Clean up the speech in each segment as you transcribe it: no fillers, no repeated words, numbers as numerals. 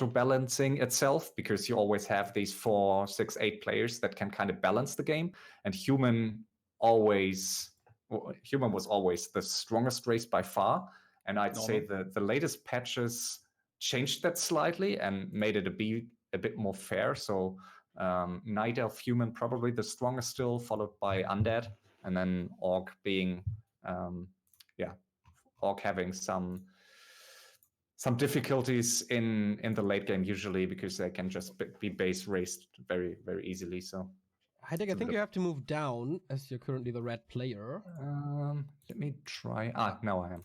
balancing itself, because you always have these 4, 6, 8 players that can kind of balance the game, and human was always the strongest race by far. And I'd say the latest patches changed that slightly and made it a bit more fair. So Night Elf human probably the strongest still, followed by Undead, and then Orc being Orc having some difficulties in the late game usually, because they can just be base raced very, very easily. So I think you have to move down, as you're currently the red player. Let me try. Now I am.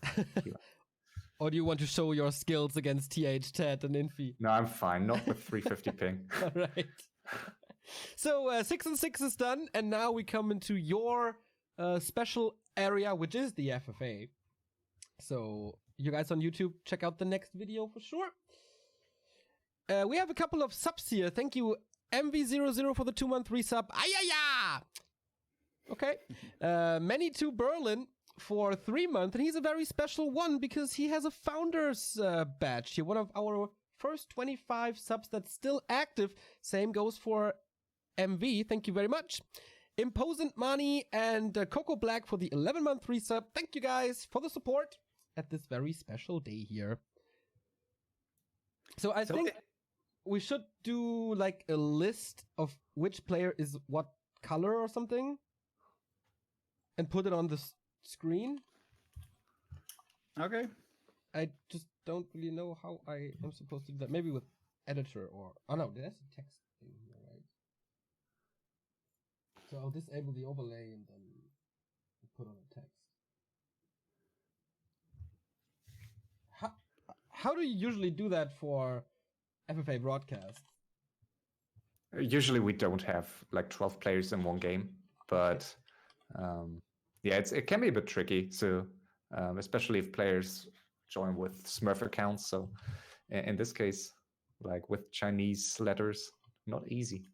Or do you want to show your skills against TH, Ted, and Infi? No, I'm fine. Not with 350 ping. All right. So 6 and 6 is done, and now we come into your special area, which is the FFA. So you guys on YouTube, check out the next video for sure. We have a couple of subs here. Thank you, MV00 for the 2-month resub. Ayaya! Okay. Many2 Berlin for 3 months, and he's a very special one because he has a founder's badge here. One of our first 25 subs that's still active. Same goes for MV. Thank you very much. Imposant Money and Coco Black for the 11-month resub. Thank you guys for the support at this very special day here. So I think we should do like a list of which player is what color or something and put it on the screen. Okay. I just don't really know how I am supposed to do that. Maybe with editor or... Oh no, there's a text thing here, right? So I'll disable the overlay and then put on a text. How do you usually do that for FFA broadcast? Usually we don't have like 12 players in one game, but it can be a bit tricky. So especially if players join with Smurf accounts. So in this case, like with Chinese letters, not easy.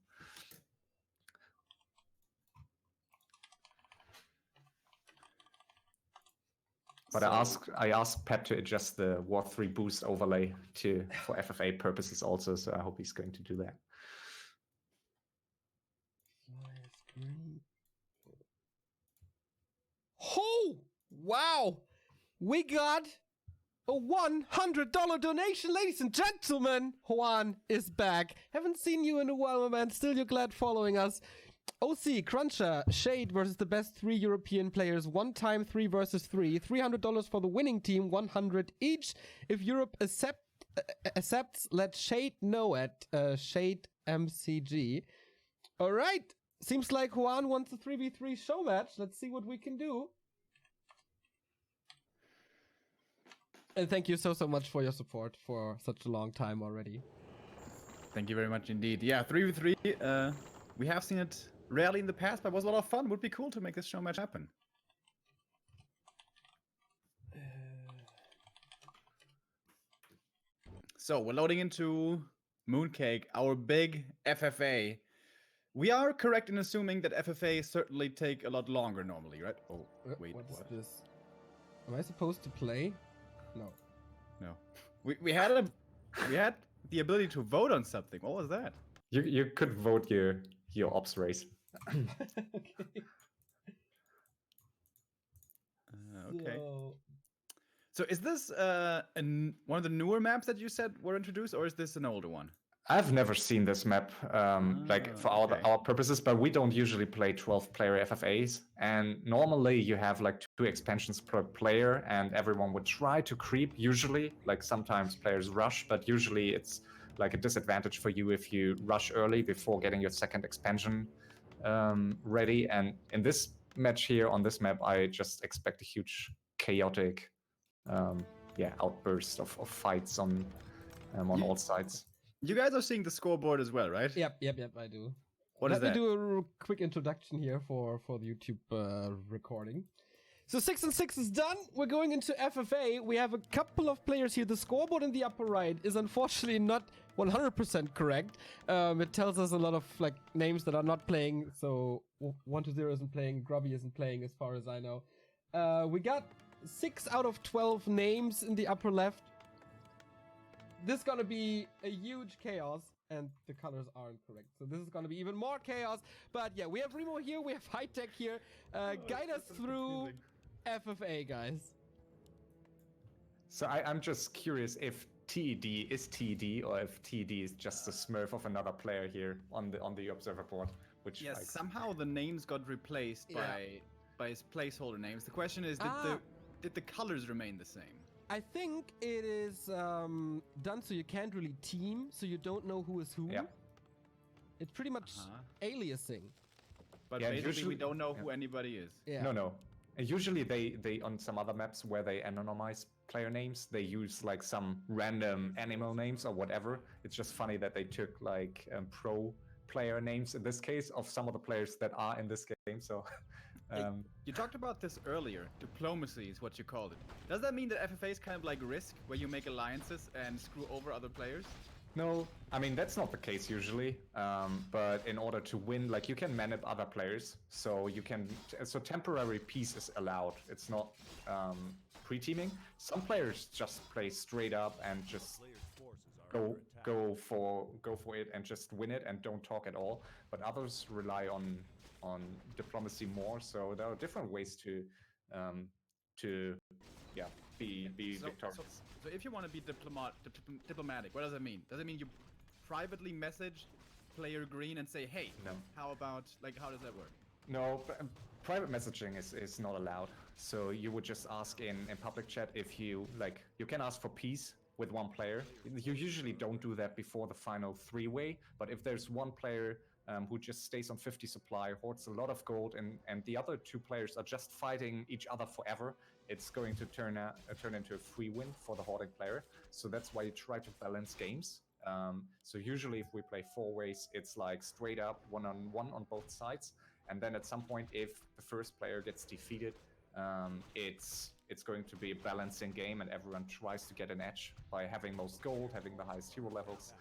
But I asked Pep to adjust the War 3 boost overlay for FFA purposes also, so I hope he's going to do that. Oh, wow! We got a $100 donation, ladies and gentlemen! Juan is back. Haven't seen you in a while, my man. Still, you're glad following us. OC, Cruncher, Shade versus the best 3 European players. 1 time 3 versus 3. $300 for the winning team, 100 each. If Europe accepts, let Shade know at Shade MCG. All right. Seems like Juan wants a 3v3 show match. Let's see what we can do. And thank you so much for your support for such a long time already. Thank you very much indeed. Yeah, 3v3. We have seen it rarely in the past, but it was a lot of fun. Would be cool to make this show match happen. So we're loading into Mooncake, our big FFA. We are correct in assuming that FFA certainly take a lot longer normally, right? Oh, wait, what is this? Am I supposed to play? No. No. We had the ability to vote on something. What was that? You could vote your ops race. Okay. Okay. So is this one of the newer maps that you said were introduced, or is this an older one? I've never seen this map for our purposes, but we don't usually play 12-player FFAs. And normally you have like 2 expansions per player, and everyone would try to creep usually. Like sometimes players rush, but usually it's like a disadvantage for you if you rush early before getting your second expansion ready. And in this match here on this map, I just expect a huge chaotic outburst of fights on all sides. You guys are seeing the scoreboard as well, right? Yep, I do. Let me do a quick introduction here for the YouTube recording. So 6 and 6 is done. We're going into FFA. We have a couple of players here. The scoreboard in the upper right is unfortunately not 100% correct. It tells us a lot of like names that are not playing. So 120 isn't playing, Grubby isn't playing as far as I know. We got 6 out of 12 names in the upper left. this is gonna be a huge chaos, and the colors aren't correct. So this is gonna be even more chaos. But yeah, we have Remo here, we have High Tech here. Guide us through FFA, guys. So I'm just curious if TED is TED or if TED is just a smurf of another player here on the observer board. Which yes, somehow the names got replaced by his placeholder names. The question is, did the colors remain the same? I think it is done so you can't really team, so you don't know who is who. Yeah. It's pretty much aliasing. But yeah, basically usually, we don't know who anybody is. Yeah. No. And usually they on some other maps where they anonymize player names, they use like some random animal names or whatever. It's just funny that they took like pro player names in this case of some of the players that are in this game. So you talked about this earlier. Diplomacy is what you called it. Does that mean that FFA is kind of like Risk, where you make alliances and screw over other players? No, I mean that's not the case usually. But in order to win, like you can manip other players, so you can. So temporary peace is allowed. It's not pre-teaming. Some players just play straight up and just go for it and just win it and don't talk at all. But others rely on diplomacy more. So there are different ways to be victorious. So if you want to be diplomatic, what does that mean? Does it mean you privately message player green and say, hey, no. How about, like, how does that work? No, private messaging is not allowed. So you would just ask in public chat if you, like, you can ask for peace with one player. You usually don't do that before the final three-way, but if there's one player who just stays on 50 supply, hoards a lot of gold, and the other two players are just fighting each other forever, it's going to turn into a free win for the hoarding player. So that's why you try to balance games. So usually if we play four ways, it's like straight up one-on-one on both sides. And then at some point, if the first player gets defeated, it's going to be a balancing game, and everyone tries to get an edge by having most gold, having the highest hero levels,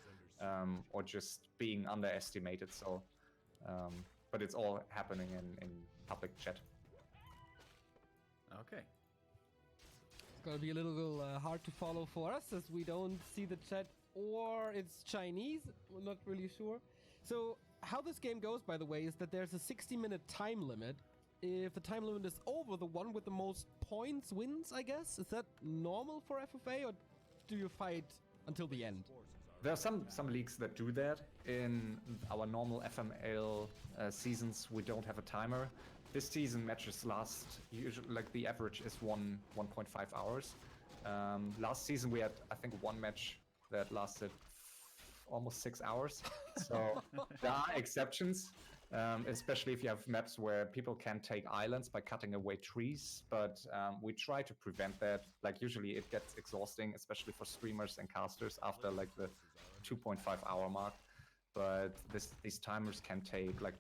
or just being underestimated. So, but it's all happening in public chat. Okay. It's gonna be a little hard to follow for us as we don't see the chat, or it's Chinese. We're not really sure. So how this game goes, by the way, is that there's a 60-minute time limit. If the time limit is over, the one with the most points wins, I guess? Is that normal for FFA, or do you fight until the end? There are some leagues that do that. In our normal FML seasons, we don't have a timer. This season matches last, usually, like the average is 1.5 hours. Last season we had, I think, one match that lasted almost 6 hours. So there are exceptions. Especially if you have maps where people can take islands by cutting away trees, but we try to prevent that. Like usually it gets exhausting, especially for streamers and casters after like the 2.5 hour mark. But these timers can take like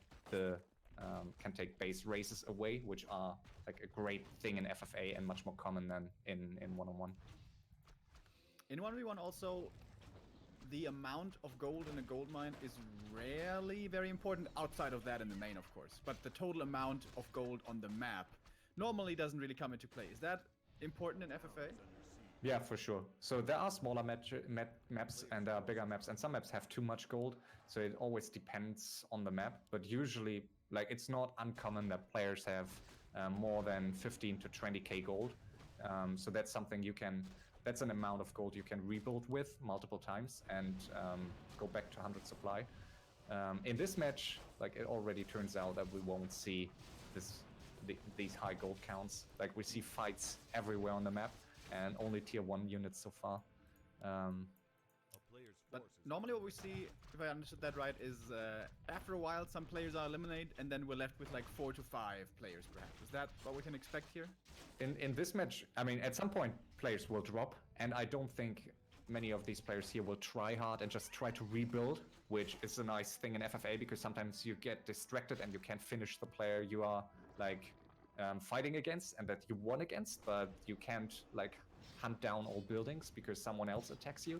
can take base races away, which are like a great thing in FFA and much more common than in one-on-one. In 1v1 also, the amount of gold in a gold mine is rarely very important outside of that in the main, of course. But the total amount of gold on the map normally doesn't really come into play. Is that important in FFA? Yeah, for sure. So there are smaller maps and there are bigger maps, and some maps have too much gold. So it always depends on the map. But usually, like, it's not uncommon that players have more than 15 to 20k gold. So that's something you can. That's an amount of gold you can rebuild with multiple times and go back to 100 supply. In this match, like, it already turns out that we won't see these high gold counts. Like, we see fights everywhere on the map and only tier 1 units so far. But normally what we see, if I understood that right, is after a while some players are eliminated and then we're left with like 4 to 5 players perhaps. Is that what we can expect here? In this match, I mean, at some point players will drop, and I don't think many of these players here will try hard and just try to rebuild, which is a nice thing in FFA because sometimes you get distracted and you can't finish the player you are like fighting against and that you won against, but you can't like hunt down all buildings because someone else attacks you.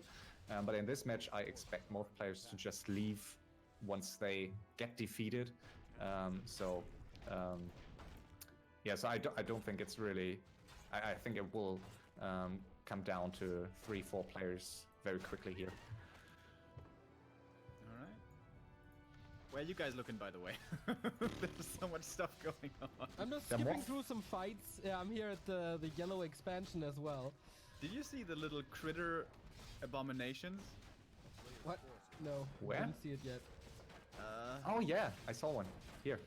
But in this match, I expect most players to just leave once they get defeated. Yeah, so I don't think it's really. I think it will come down to 3-4 players very quickly here. All right. Where are you guys looking, by the way? There's so much stuff going on. I'm just skipping through some fights. Yeah, I'm here at the yellow expansion as well. Did you see the little critter abominations? What? No, Where? I didn't see it yet. Oh yeah, I saw one. Here.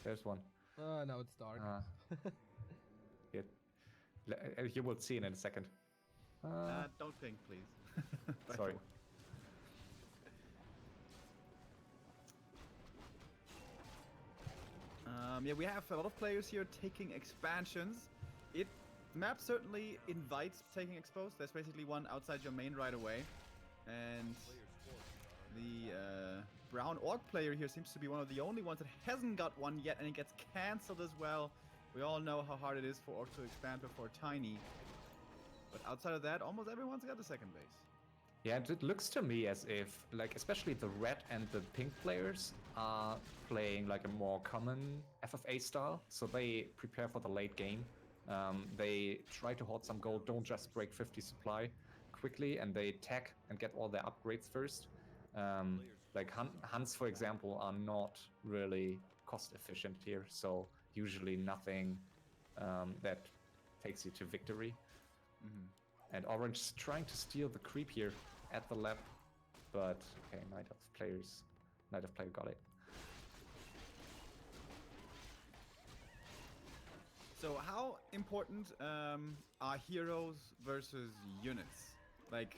There's one. Now it's dark. Here. You will see it in a second. Don't think, please. Sorry. Yeah, we have a lot of players here taking expansions. The map certainly invites taking exposed. There's basically one outside your main right away. And the brown orc player here seems to be one of the only ones that hasn't got one yet, and it gets cancelled as well. We all know how hard it is for orcs to expand before tiny. But outside of that, almost everyone's got the second base. Yeah, it looks to me as if, like, especially the red and the pink players are playing like a more common FFA style. So they prepare for the late game. They try to hoard some gold, don't just break 50 supply quickly, and they tech and get all their upgrades first. Like hunts, for example, are not really cost efficient here. So usually nothing that takes you to victory. And Orange is trying to steal the creep here at the lab, but okay, Knight of Player got it. So how important are heroes versus units? Like,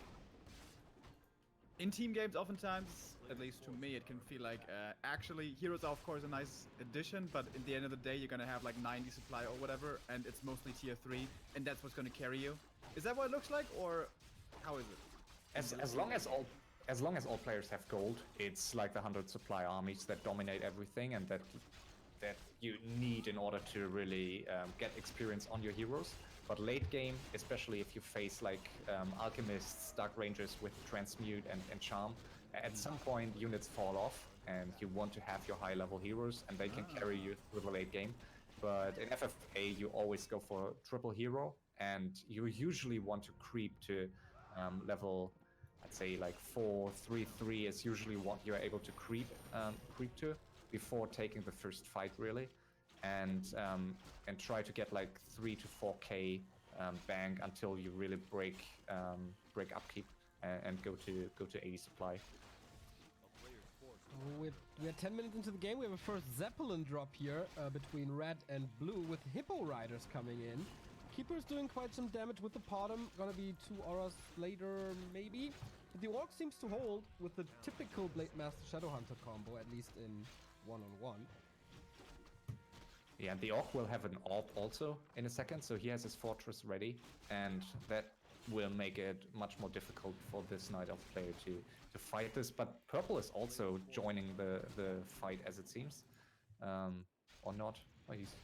in team games, oftentimes, at least to me, it can feel like actually heroes are of course a nice addition, but at the end of the day, you're gonna have like 90 supply or whatever, and it's mostly tier 3, and that's what's gonna carry you. Is that what it looks like, or how is it? As long as all players have gold, it's like the 100 supply armies that dominate everything, and that you need in order to really get experience on your heroes. But late game, especially if you face like alchemists, dark rangers with transmute and charm, at some point units fall off, and you want to have your high level heroes, and they can carry you through the late game. But in FFA, you always go for triple hero, and you usually want to creep to level, I'd say like 4-3-3 is usually what you're able to creep to before taking the first fight, really, and try to get like 3 to 4k bank until you really break upkeep and go to 80 supply. We're 10 minutes into the game. We have a first Zeppelin drop here between red and blue with Hippo Riders coming in. Keeper's doing quite some damage with the Potom. Gonna be 2 auras later, maybe. But the Orc seems to hold with the typical Blade Master Shadowhunter combo, at least in one-on-one. Yeah, and the Orc will have an AWP also in a second, so he has his fortress ready, and that will make it much more difficult for this Knight of Player to fight this. But purple is also joining the fight, as it seems, or not. Oh, he's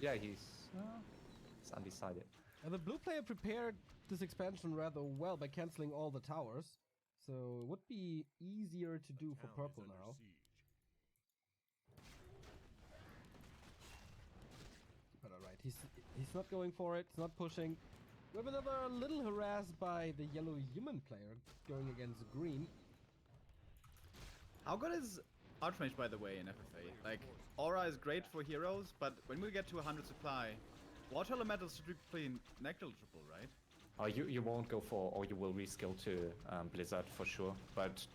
undecided. The blue player prepared this expansion rather well by cancelling all the towers, so it would be easier to do for purple now. But alright, he's not going for it, he's not pushing. We have another little harassed by the yellow human player going against green. How good is Archmage, by the way, in FFA? Like, Aura is great for heroes, but when we get to 100 supply, Water Elemental is strictly negligible, right? You won't go for, or you will reskill to Blizzard for sure. But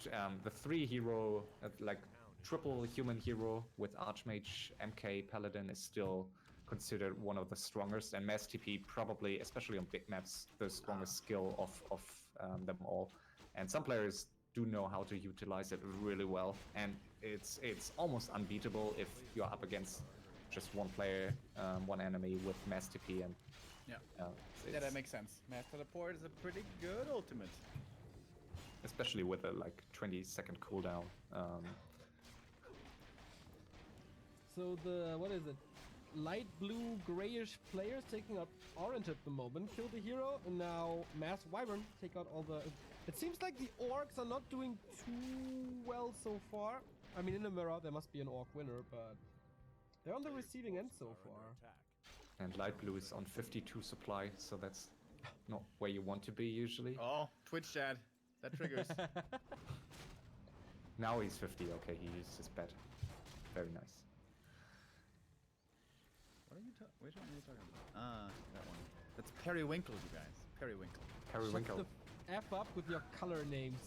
the 3 hero, like triple human hero with Archmage, MK, Paladin is still considered one of the strongest, and Mass TP probably, especially on big maps, the strongest skill of them all. And some players do know how to utilize it really well, and it's almost unbeatable if you're up against just one player, one enemy with Mass TP, and yeah, that makes sense. Mass Teleport is a pretty good ultimate, especially with a like 20-second cooldown. So the what is it? Light blue grayish players taking out orange at the moment. Kill the hero, and now Mass Wyvern take out all the... It seems like the orcs are not doing too well so far. I mean, in the mirror there must be an orc winner, but they're on the receiving end so far. And light blue is on 52 supply, so that's not where you want to be usually. Oh, Twitch chat. That triggers. Now he's 50. Okay, he used his bet. Very nice. What are you which one are you talking about? Ah, that one. That's Periwinkle, you guys. Periwinkle. Periwinkle. Shut the F up with your color names.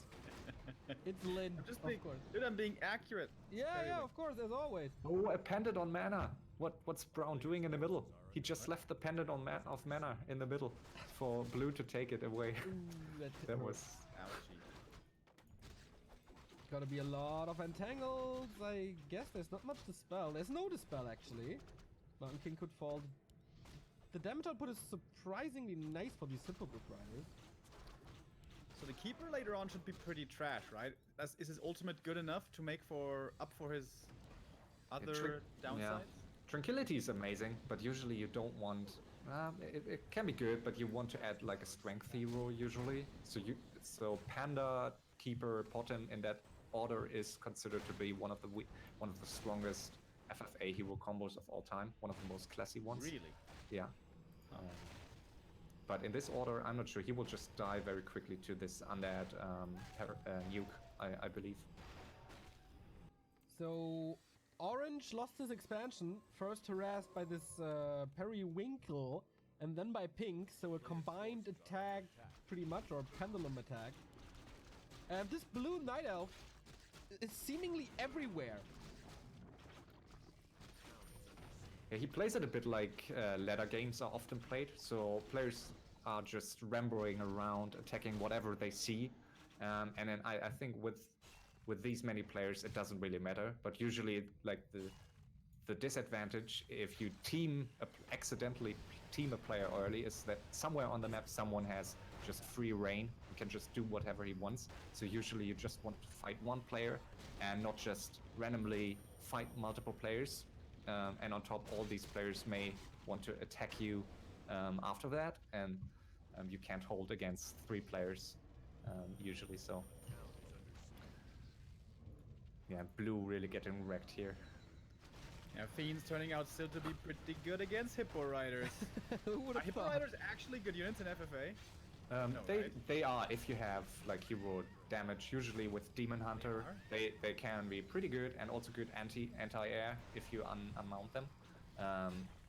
It's Lin, of course. Dude, I'm being accurate. Yeah, of course, as always. Oh, a pendant on mana. What's Brown doing in the middle? He just left the pendant on of mana in the middle for blue to take it away. Ooh, That was... Ouchie. Gotta be a lot of entangles. I guess there's not much to spell. There's no dispel, actually. Mountain King could fall. The damage output is surprisingly nice for these simple Brook Riders. So the Keeper later on should be pretty trash, right? Is his ultimate good enough to make up for his other downsides? Yeah. Tranquility is amazing, but usually you don't want... it can be good, but you want to add like a strength hero usually. So Panda, Keeper, Potem in that order is considered to be one of the strongest FFA hero combos of all time, one of the most classy ones. Really? Yeah. But in this order, I'm not sure. He will just die very quickly to this undead nuke, I believe. So, Orange lost his expansion, first harassed by this Periwinkle, and then by Pink, so a combined attack, pretty much, or pendulum attack. And this blue Night Elf is seemingly everywhere. Yeah, he plays it a bit like ladder games are often played, so players are just rambling around, attacking whatever they see, and then I think with these many players it doesn't really matter, but usually like the disadvantage if you accidentally team a player early is that somewhere on the map someone has just free reign, he can just do whatever he wants, so usually you just want to fight one player and not just randomly fight multiple players. And on top, all these players may want to attack you after that, and you can't hold against 3 players usually. So, yeah, blue really getting wrecked here. Yeah, Fiends turning out still to be pretty good against Hippo Riders. Are Hippo Riders actually good units in FFA? No, They are if you have like hero damage. Usually with Demon Hunter, they can be pretty good and also good anti-air if you unmount them.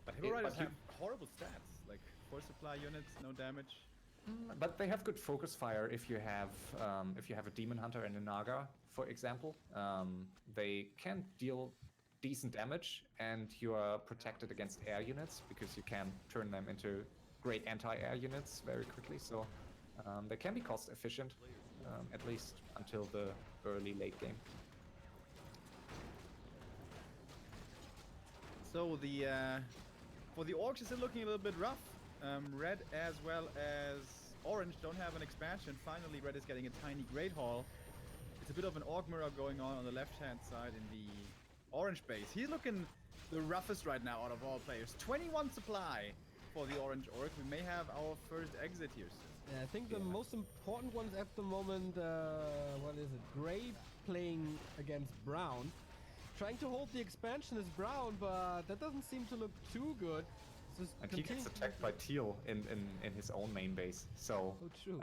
But Hippo Riders have horrible stats, like 4 supply units, no damage. But they have good focus fire if you have a Demon Hunter and a Naga, for example. They can deal decent damage, and you are protected against air units because you can turn them into great anti-air units very quickly, so they can be cost efficient, at least until the early late game. So for the orcs is still looking a little bit rough. Red as well as orange don't have an expansion. Finally, red is getting a tiny Great Hall. It's a bit of an orc mirror going on the left-hand side in the orange base. He's looking the roughest right now out of all players. 21 supply for the orange orc. We may have our first exit here soon. Yeah, I think the most important ones at the moment, what is it? Gray playing against Brown. Trying to hold the expansion is Brown, but that doesn't seem to look too good. And he gets attacked by Teal in his own main base, so... Oh, true.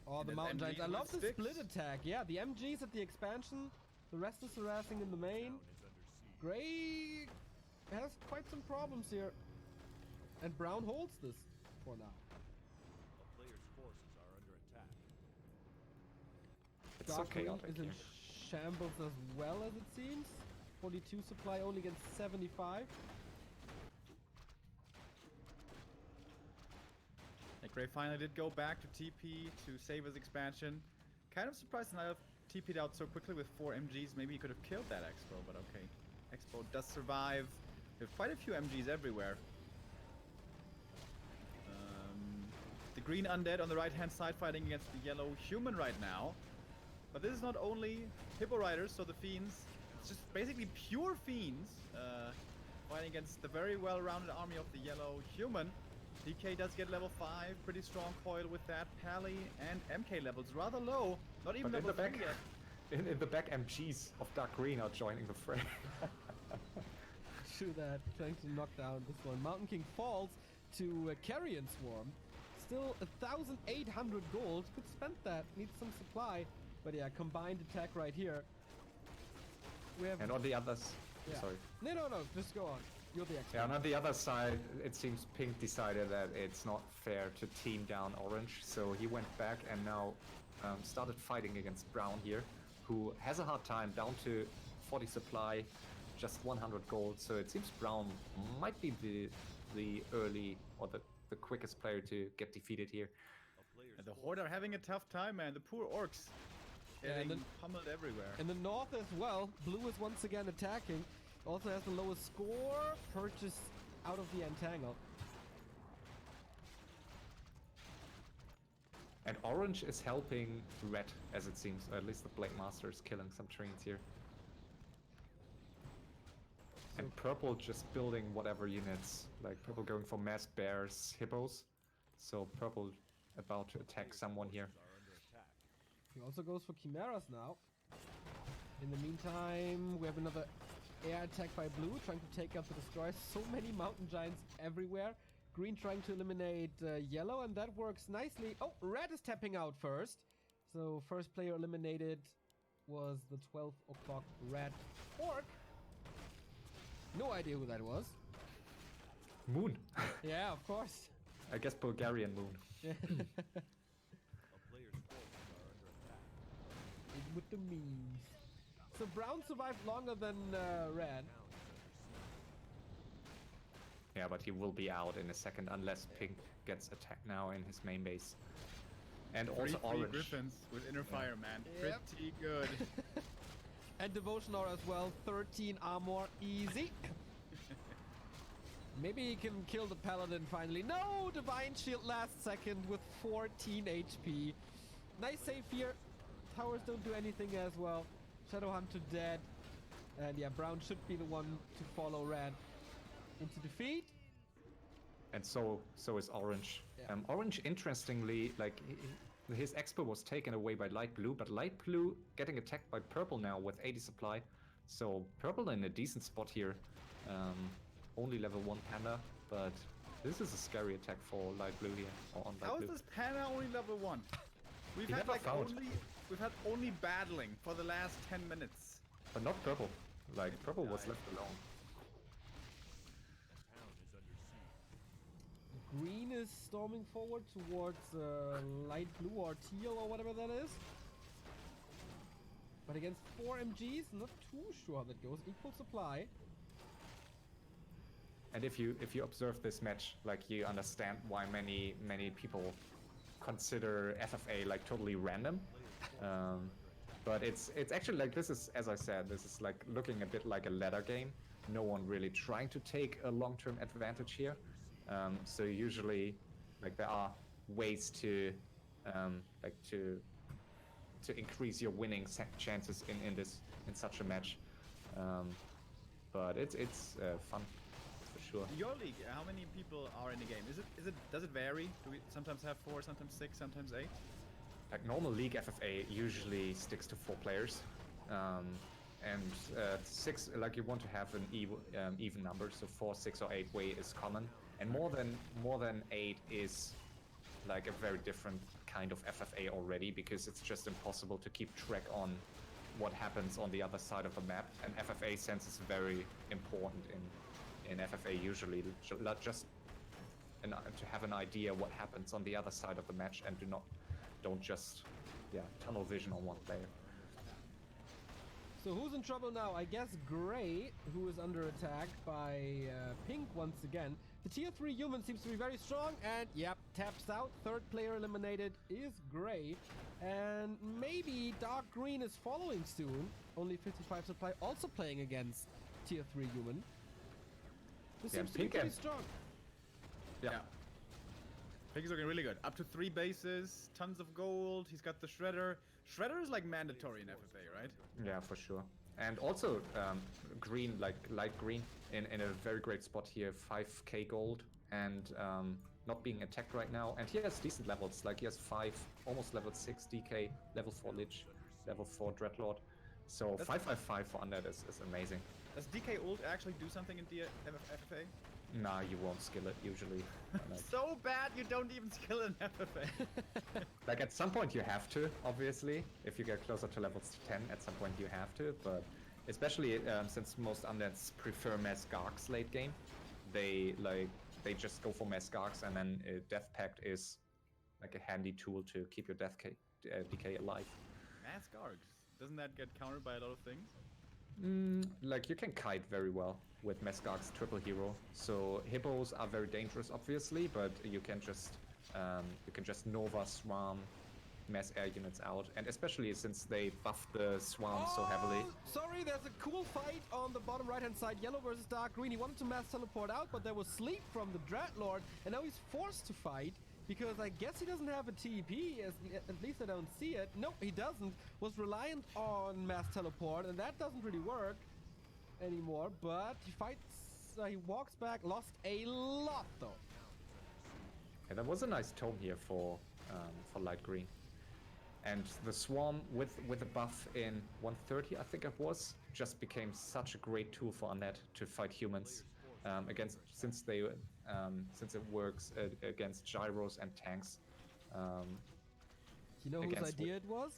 Oh, the Mountain Giants. I love the split attack. Yeah, the MG's at the expansion. The rest is harassing in the main. Gray has quite some problems here. And Brown holds this for now. The player's forces are under attack. It's so chaotic is in shambles as well, as it seems. 42 supply only against 75. Gray finally did go back to TP to save his expansion. Kind of surprised that I've TP'd out so quickly with 4 MGs. Maybe he could have killed that Expo, but okay. Expo does survive. We have quite a few MGs everywhere. The green undead on the right-hand side fighting against the yellow human right now. But this is not only Hippo Riders, so the Fiends. It's just basically pure Fiends fighting against the very well-rounded army of the yellow human. DK does get level 5, pretty strong coil with that. Pally and MK levels rather low, not even level 3 yet. In the back, MGs of Dark Green are joining the fray. True that, trying to knock down this one. Mountain King falls to Carrion Swarm. Still 1,800 gold. Could spend that. Needs some supply. But yeah, combined attack right here. We have... And on the others... Yeah. Sorry. No. Just go on. You're the expert. Yeah, and on the other side, it seems Pink decided that it's not fair to team down Orange. So he went back and now started fighting against Brown here, who has a hard time, down to 40 supply, just 100 gold. So it seems Brown might be the early or the quickest player to get defeated here. And the Horde are having a tough time, man. The poor orcs getting pummeled everywhere. In the north as well, Blue is once again attacking. Also has the lowest score, purchased out of the entangle. And Orange is helping Red, as it seems. Or at least the Blade Master is killing some trains here. And Purple just building whatever units. Like Purple going for Mass Bears, Hippos. So Purple about to attack someone here. He also goes for Chimeras now. In the meantime, we have another air attack by Blue, trying to take out the Destroyers. So many Mountain Giants everywhere. Green trying to eliminate Yellow, and that works nicely. Oh, Red is tapping out first. So first player eliminated was the 12 o'clock Red Orc. No idea who that was. Moon. Yeah, of course. I guess Bulgarian Moon. Yeah. With the memes. So Brown survived longer than Red. Yeah, but he will be out in a second unless Pink gets attacked now in his main base. And also Orange. Griffins with Inner Fire, man. Yep. Pretty good. And Devotion Aura as well. 13 armor, easy. Maybe he can kill the Paladin finally. No! Divine Shield last second with 14 HP. Nice save here. Towers don't do anything as well. Shadow Hunter dead. And yeah, Brown should be the one to follow Red into defeat. And so is Orange. Yeah. Orange, interestingly, like his expo was taken away by Light Blue, but Light Blue getting attacked by Purple now with 80 supply. So Purple in a decent spot here. Only level 1 Panda, but this is a scary attack for Light Blue here. Or on Light How Blue. is this Panda only level 1? We've He had never like found. we've had only battling for the last 10 minutes. But not Purple. Like Purple was left alone. Green is storming forward towards light blue or teal or whatever that is. But against 4 MGs, not too sure how that goes. Equal supply. And if you observe this match, like you understand why many people consider FFA like totally random. But it's actually like, this is, as I said, this is like looking a bit like a ladder game. No one really trying to take a long-term advantage here. So usually, like there are ways to to increase your winning chances in such a match. But it's fun for sure. Your league, how many people are in the game? Does it vary? Do we sometimes have 4, sometimes 6, sometimes 8? Like normal league FFA usually sticks to 4 players, and 6, like you want to have an even number, so 4, 6, or 8 way is common, and more than 8 is like a very different kind of FFA already, because it's just impossible to keep track on what happens on the other side of the map, and FFA sense is very important in FFA usually, just to have an idea what happens on the other side of the match and don't just tunnel vision on one player. So who's in trouble now? I guess Gray, who is under attack by Pink once again. The tier 3 human seems to be very strong, and yep, taps out. Third player eliminated is Gray. And maybe Dark Green is following soon. Only 55 supply, also playing against tier 3 human. This seems to be pretty strong. Yeah. Pink is looking really good. Up to 3 bases, tons of gold. He's got the Shredder. Shredder is like mandatory in FFA, right? Yeah, for sure. And also green, like light green, in a very great spot here. 5k gold and not being attacked right now. And he has decent levels. Like he has 5, almost level 6 DK, level 4 Lich, level 4 Dreadlord. So 555 for Undead is amazing. Does DK ult actually do something in the FFA? Nah, you won't skill it usually. Like, So bad you don't even skill an FFA. like at some point you have to, obviously. If you get closer to levels 10, at some point you have to. But especially since most undeads prefer mass gargs late game, they just go for mass gargs, and then Death Pact is like a handy tool to keep your decay alive. Mass Gargs. Doesn't that get countered by a lot of things? Like you can kite very well with Mesgark's triple hero. So hippos are very dangerous, obviously, but you can just Nova Swarm mass air units out, and especially since they buff the swarm so heavily. Sorry, there's a cool fight on the bottom right-hand side. Yellow versus dark green. He wanted to mass teleport out, but there was sleep from the Dreadlord, and now he's forced to fight. Because I guess he doesn't have a TP, at least I don't see it. No, he doesn't. Was reliant on mass teleport, and that doesn't really work anymore. But he fights, he walks back, lost a lot though. And that was a nice tome here for light green. And the swarm with a buff in 130, I think it was, just became such a great tool for Undead to fight humans against, since it works against gyros and tanks. You know whose idea it was?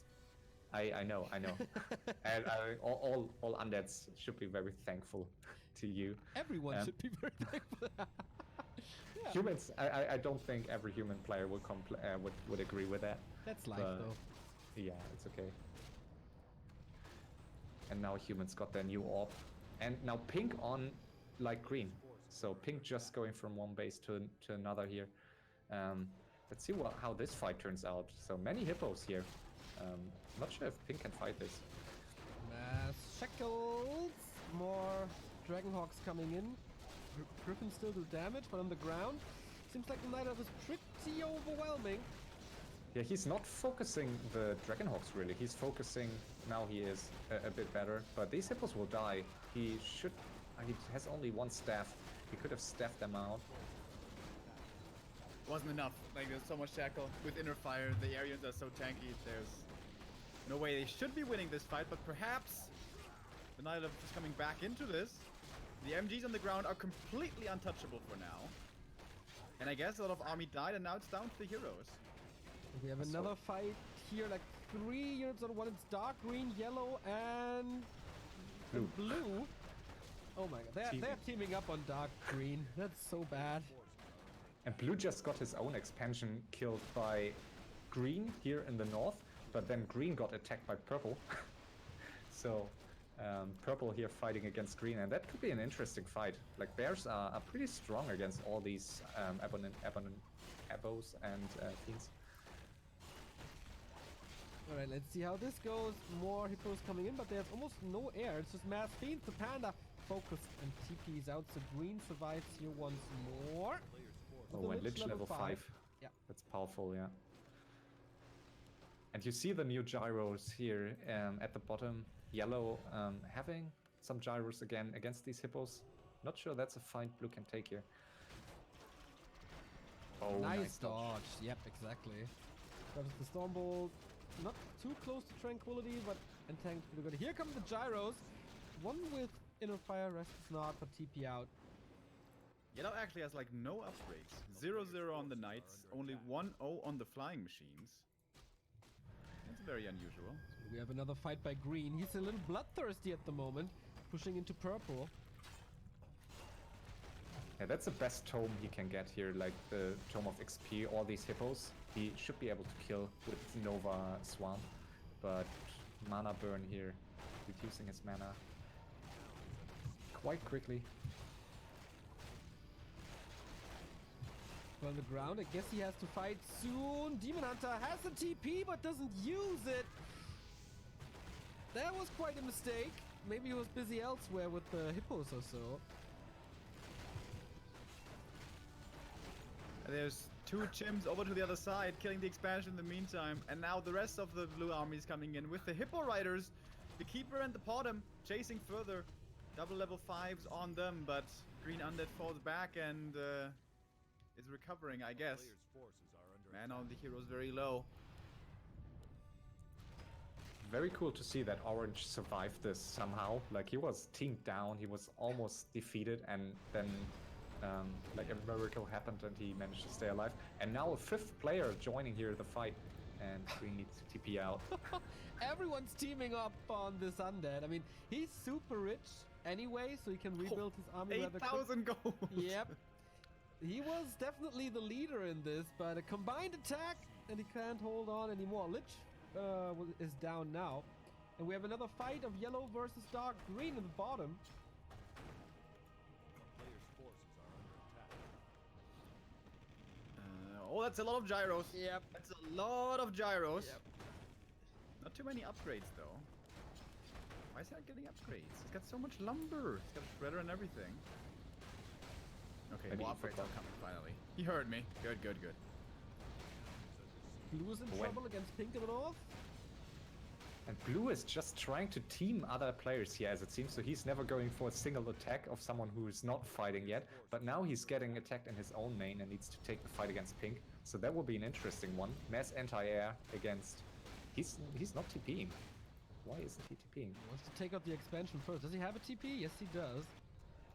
I know. And all undeads should be very thankful to you. Everyone should be very thankful. Yeah. Humans, I don't think every human player would agree with that. That's life, though. Yeah, it's okay. And now humans got their new orb, and now pink on light green. So pink just going from one base to another here. Let's see how this fight turns out. So many hippos here. Not sure if pink can fight this. Mass shackles. More Dragonhawks coming in. Griffin still do damage, but on the ground, seems like the Night Elf is pretty overwhelming. Yeah, he's not focusing the Dragonhawks really. He's focusing, now he is a bit better, but these hippos will die. He has only one staff. He could have staffed them out. Wasn't enough. Like, there's so much shackle. With inner fire, the areas are so tanky, there's no way they should be winning this fight, but perhaps the Night Elf is coming back into this. The MGs on the ground are completely untouchable for now. And I guess a lot of army died, and now it's down to the heroes. We have another fight here, like 3 units on one. It's dark green, yellow, and blue. Oh my god, they're teaming up on dark green. That's so bad. And blue just got his own expansion killed by green here in the north, but then green got attacked by purple. So purple here fighting against green, and that could be an interesting fight. Like, bears are pretty strong against all these abos and fiends. Alright, let's see how this goes. More hippos coming in, but there's almost no air. It's just mass fiends. The panda focused and TP's out, so green survives here once more. Oh, and Lich level 5. Yeah. That's powerful, yeah. And you see the new gyros here at the bottom. Yellow having some gyros again against these hippos. Not sure that's a fight blue can take here. Oh, nice dodge. Yep, exactly. That was the Stormbolt. Not too close to tranquility, but entangled pretty good. Here come the gyros. One with inner fire, rest is not, but TP out. Yellow actually has like no upgrades. 0-0 on the knights, only 1-0 on the flying machines. That's very unusual. We have another fight by green. He's a little bloodthirsty at the moment, pushing into purple. Yeah, that's the best tome he can get here, like the Tome of XP, all these hippos. He should be able to kill with Nova Swarm, but mana burn here, reducing his mana quite quickly. On the ground, I guess he has to fight soon. Demon Hunter has the TP, but doesn't use it. That was quite a mistake. Maybe he was busy elsewhere with the hippos or so. There's 2 chimps over to the other side, killing the expansion in the meantime. And now the rest of the blue army is coming in with the hippo riders, the keeper and the bottom chasing further. Double level 5s on them, but green undead falls back and is recovering, I guess. Man on the heroes very low. Very cool to see that Orange survived this somehow. Like, he was teamed down, he was almost defeated, and then like a miracle happened and he managed to stay alive. And now a 5th player joining here the fight, and Green needs to TP out. Everyone's teaming up on this undead. I mean, he's super rich anyway, so he can rebuild his army rather quick. 8,000 gold! Yep. He was definitely the leader in this, but a combined attack, and he can't hold on anymore. Lich is down now. And we have another fight of yellow versus dark green in the bottom. A player's forces are under attack. Oh, that's a lot of gyros. Yep. That's a lot of gyros. Yep. Not too many upgrades, though. Why is he not getting upgrades? He's got so much lumber. He's got a shredder and everything. Okay, Maybe more he upgrades are forgot. coming, finally. He heard me. Good, good, good. Blue is in When- trouble against pink in the north. And Blue is just trying to team other players here, as it seems, so he's never going for a single attack of someone who is not fighting yet. But now he's getting attacked in his own main and needs to take the fight against Pink. So that will be an interesting one. Mass anti-air against... He's not TPing. Why isn't he TPing? Wants to take out the expansion first. Does he have a TP? Yes, he does.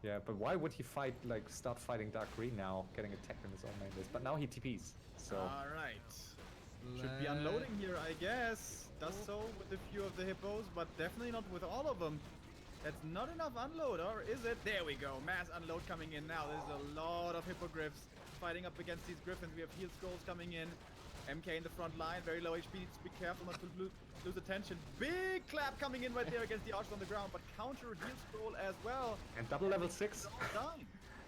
Yeah, but why would he fight, like, start fighting Dark Green now, getting attacked in his own main base? But now he TPs, so... Alright. Should be unloading here, I guess. Does so with a few of the hippos, but definitely not with all of them. That's not enough unload, or is it? There we go. Mass unload coming in now. There's a lot of hippogriffs fighting up against these griffins. We have heal scrolls coming in. MK in the front line, very low HP. Needs to be careful not to lose attention. Big clap coming in right there against the archers on the ground, but counter heal scroll as well. And double level 6. Done.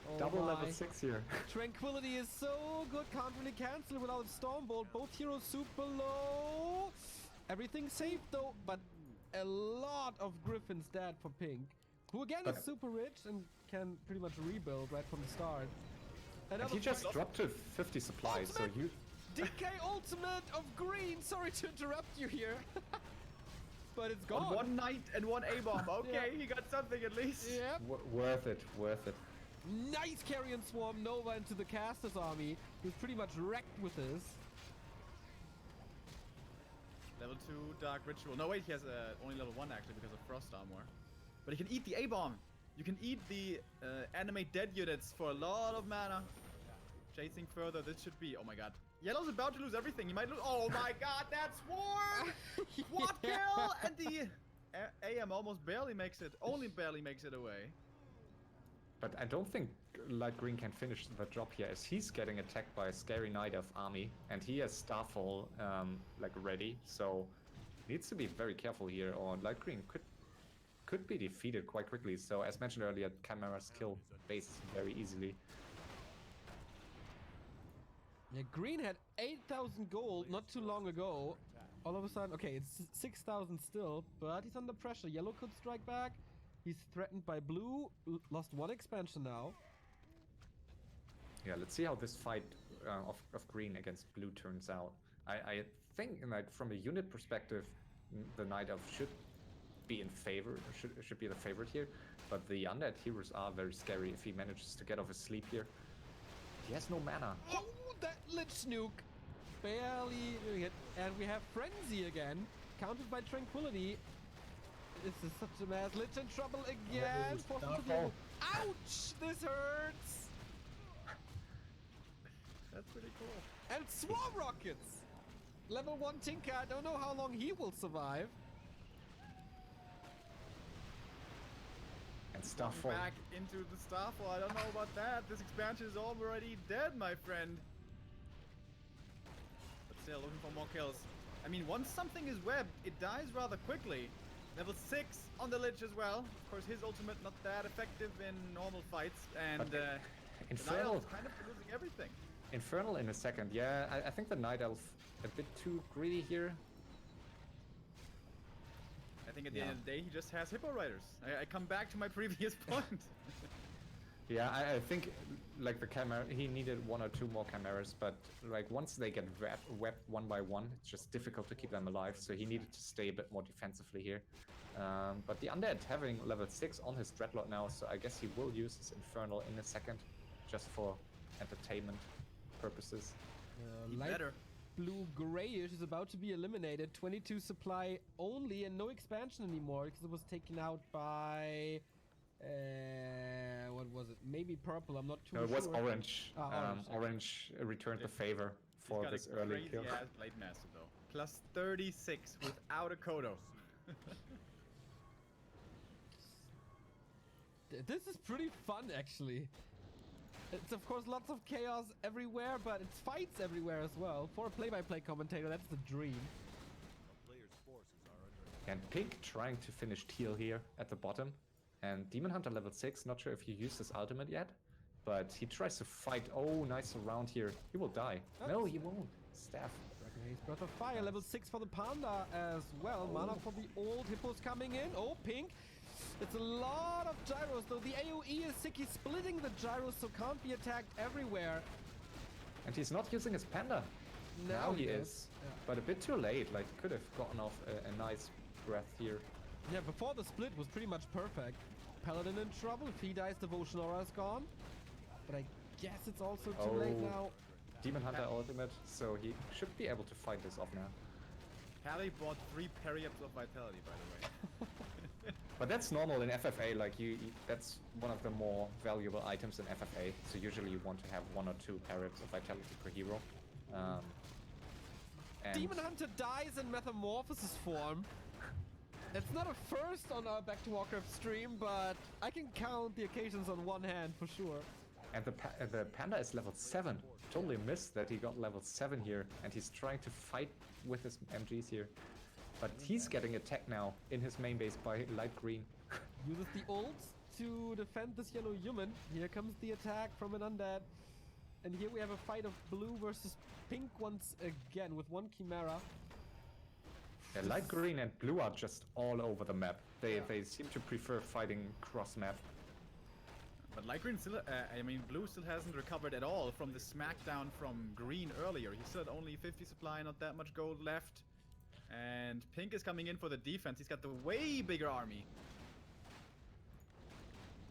Oh Double my. level 6 here. Tranquility is so good, can't really cancel it without a Stormbolt. Both heroes super low. Everything's safe though, but a lot of Griffins dead for Pink, who again is super rich and can pretty much rebuild right from the start. And Another he just fight. dropped to 50 supplies, so Ultimate! you... DK ultimate of green. Sorry to interrupt you here. But it's gone. On one knight and one A-bomb. Okay, he got something at least. Yep. Worth it, worth it. Nice Carrion Swarm Nova into the caster's army. He's pretty much wrecked with this. Level 2 Dark Ritual. No, wait, he has only level 1 actually because of Frost Armor. But he can eat the A-Bomb. You can eat the animate dead units for a lot of mana. Chasing further, this should be... Oh my god. Yellow's about to lose everything. He might lose... Oh my god, that swarm! What kill? And the AM almost barely makes it. Only barely makes it away. But I don't think Light Green can finish the job here, as he's getting attacked by a Scary Knight of army, and he has Starfall like ready, so needs to be very careful here, or Light Green could be defeated quite quickly. So as mentioned earlier, Chimeras kill base very easily. Yeah, green had 8,000 gold not too long ago. All of a sudden, okay, it's 6,000 still, but he's under pressure. Yellow could strike back. He's threatened by blue. Lost one expansion now. Yeah, let's see how this fight of green against blue turns out. I think, like, from a unit perspective, the Night Elf should be in favor, should be the favorite here. But the undead heroes are very scary if he manages to get off his sleep here. He has no mana. Oh, that Lich Snook! Barely doing it. And we have Frenzy again, countered by Tranquility. This is such a mess. Lich in trouble again. Forced him to Starfall. Ouch! This hurts! That's pretty cool. And Swarm Rockets! Level 1 Tinker, I don't know how long he will survive. And Starfall. Back into the Starfall. I don't know about that. This expansion is already dead, my friend. But still, looking for more kills. I mean, once something is webbed, it dies rather quickly. Level 6 on the Lich as well. Of course, his ultimate not that effective in normal fights. And But the Night Infernal, Elf kind of losing everything. Infernal in a second. Yeah, I think the Night Elf a bit too greedy here. I think at the end of the day, he just has Hippo Riders. I come back to my previous point. Yeah, I think like the Chimera, he needed 1 or 2 more Chimeras, but like once they get webbed one by one, it's just difficult to keep them alive, so he needed to stay a bit more defensively here. But the Undead having level 6 on his Dreadlord now, so I guess he will use his Infernal in a second, just for entertainment purposes. Light Better. blue grayish is about to be eliminated. 22 supply only and no expansion anymore because it was taken out by What was it? Maybe purple. I'm not too No, it sure. was orange. Orange. Orange returned the favor for He's got this a early crazy kill. ass Blade Master though. Plus 36 without a Kodo. This is pretty fun, actually. It's of course lots of chaos everywhere, but it's fights everywhere as well. For a play-by-play commentator, that's the dream. A player's forces are under attack. And Pink trying to finish Teal here at the bottom. And Demon Hunter level 6, not sure if he used his ultimate yet. But he tries to fight. Oh, nice round here. He will die. No, he won't. Staff. Dragon Haze Breath of Fire, level 6 for the Panda as well. Mana for the old hippos coming in. Oh, Pink. It's a lot of gyros though. The AoE is sick. He's splitting the gyros, so can't be attacked everywhere. And he's not using his panda. Now he is. Yeah. But a bit too late. Like, could have gotten off a nice breath here. Yeah, before the split was pretty much perfect. Paladin in trouble. If he dies, Devotion Aura is gone. But I guess it's also too late now. Demon Hunter ultimate, so he should be able to fight this off now. Pally bought 3 Periaps of Vitality, by the way. But that's normal in FFA, like that's one of the more valuable items in FFA. So usually you want to have 1 or 2 parrots of vitality per hero. And Demon Hunter dies in Metamorphosis form. It's not a first on our Back to Warcraft stream, but I can count the occasions on one hand for sure. And the panda is level 7. Totally missed that he got level 7 here, and he's trying to fight with his MGs here. But he's getting attacked now in his main base by light green. Uses the ults to defend this yellow human. Here comes the attack from an undead. And here we have a fight of blue versus pink once again with one Chimera. Yeah, light green and blue are just all over the map. They seem to prefer fighting cross map. But light green still, I mean, blue still hasn't recovered at all from the smackdown from green earlier. He still had only 50 supply, not that much gold left. And pink is coming in for the defense. He's got the way bigger army.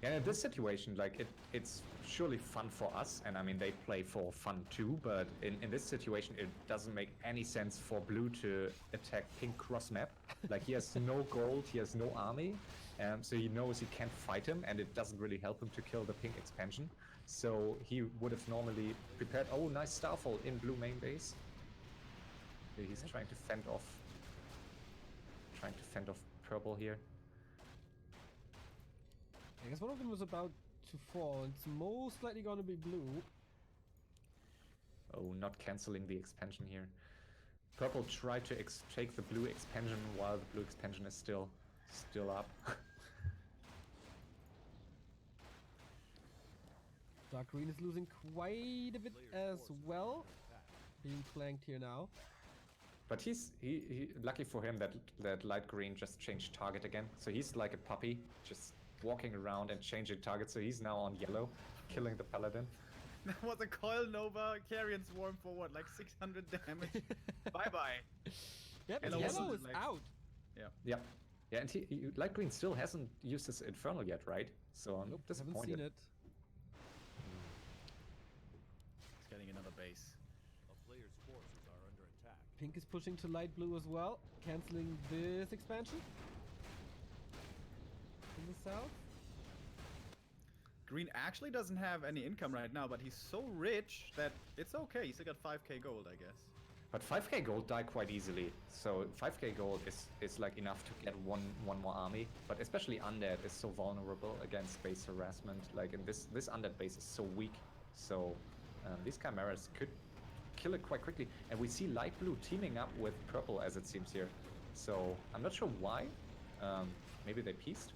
Yeah, in this situation, like it's surely fun for us, and I mean they play for fun too, but in this situation it doesn't make any sense for blue to attack pink cross map. Like he has no gold, he has no army, so he knows he can't fight him, and it doesn't really help him to kill the pink expansion. So he would have normally prepared. Oh, nice Starfall in blue main base. He's trying to fend off purple here. I guess one of them was about to fall. It's most likely going to be blue. Oh, not canceling the expansion here. Purple tried to take the blue expansion while the blue expansion is still up. Dark green is losing quite a bit as well. Being flanked here now. But he lucky for him that light green just changed target again. So he's like a puppy, just walking around and changing target. So he's now on yellow, killing the paladin. That was a Coil Nova Carrion Swarm for what, like 600 damage? Bye-bye. Yep, Yellow yellow was is like- out. Yeah, and light green still hasn't used his infernal yet, right? So I'm Nope, haven't disappointed. seen it. He's getting another base. A player's forces are under attack. Pink is pushing to light blue as well, canceling this expansion. In the south. Green actually doesn't have any income right now, but he's so rich that it's okay. He's still got 5k gold, I guess. But 5k gold die quite easily. So 5k gold is like enough to get one more army. But especially undead is so vulnerable against base harassment. Like in this undead base is so weak. So these chimeras could kill it quite quickly. And we see light blue teaming up with purple as it seems here. So I'm not sure why. Maybe they pieced.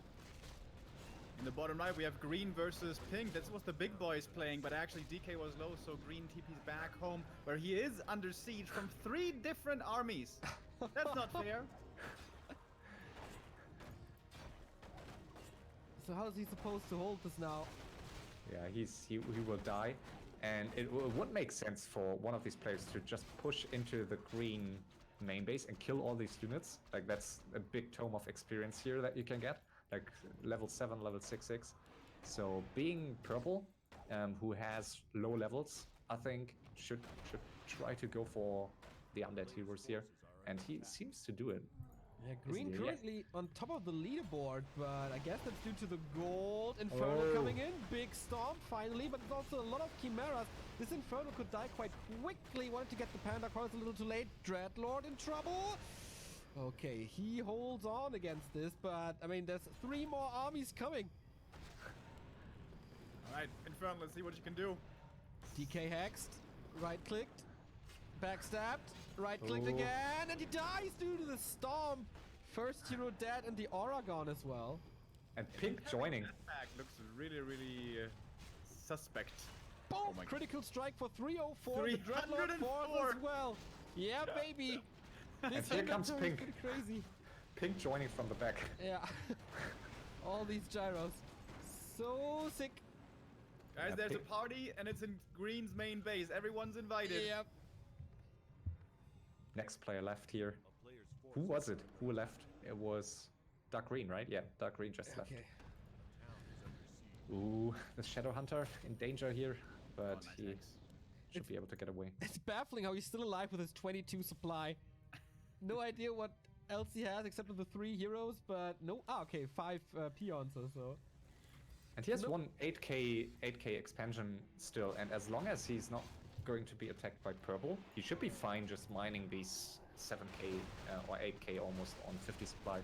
In the bottom right, we have green versus pink. This was the big boys playing, but actually DK was low, so green TP's back home, where he is under siege from 3 different armies. That's not fair. So how is he supposed to hold this now? Yeah, he will die. And it would make sense for one of these players to just push into the green main base and kill all these units. Like that's a big tome of experience here that you can get. Like level 7, level 6. So being purple, who has low levels, I think should try to go for the undead heroes here, and he seems to do it. Yeah, green Yeah. currently on top of the leaderboard, but I guess that's due to the gold. Inferno coming in, big stomp finally, but there's also a lot of chimeras. This Inferno could die quite quickly. Wanted to get the Panda Cross a little too late. Dreadlord in trouble. Okay, he holds on against this, but I mean, there's 3 more armies coming. Alright, Inferno, let's see what you can do. DK hexed, right-clicked, backstabbed, right-clicked again, and he dies due to the storm. First hero dead and the aura gone as well. And Pink joining. That back looks really, really suspect. Boom! Oh my Critical strike for 304. The Dreadlord 304 4 as well. Yeah, baby. And here comes inventory is Pink. pretty crazy. Pink joining from the back. Yeah. All these gyros. So sick. Guys, Yeah, there's a Pink- party and it's in Green's main base. Everyone's invited. Yep. Next player left here. A player's force Who was it? Who left? It was Dark Green, right? Yeah, Dark Green just left. Okay. Ooh, the Shadow Hunter in danger here, but nice he hacks. should be able to get away. It's baffling how he's still alive with his 22 supply. No idea what else he has except for the 3 heroes, but no. Ah, okay, 5 peons or so. And he has Nope. one 8k expansion still, and as long as he's not going to be attacked by purple, he should be fine just mining these 7k or 8k almost on 50 supply.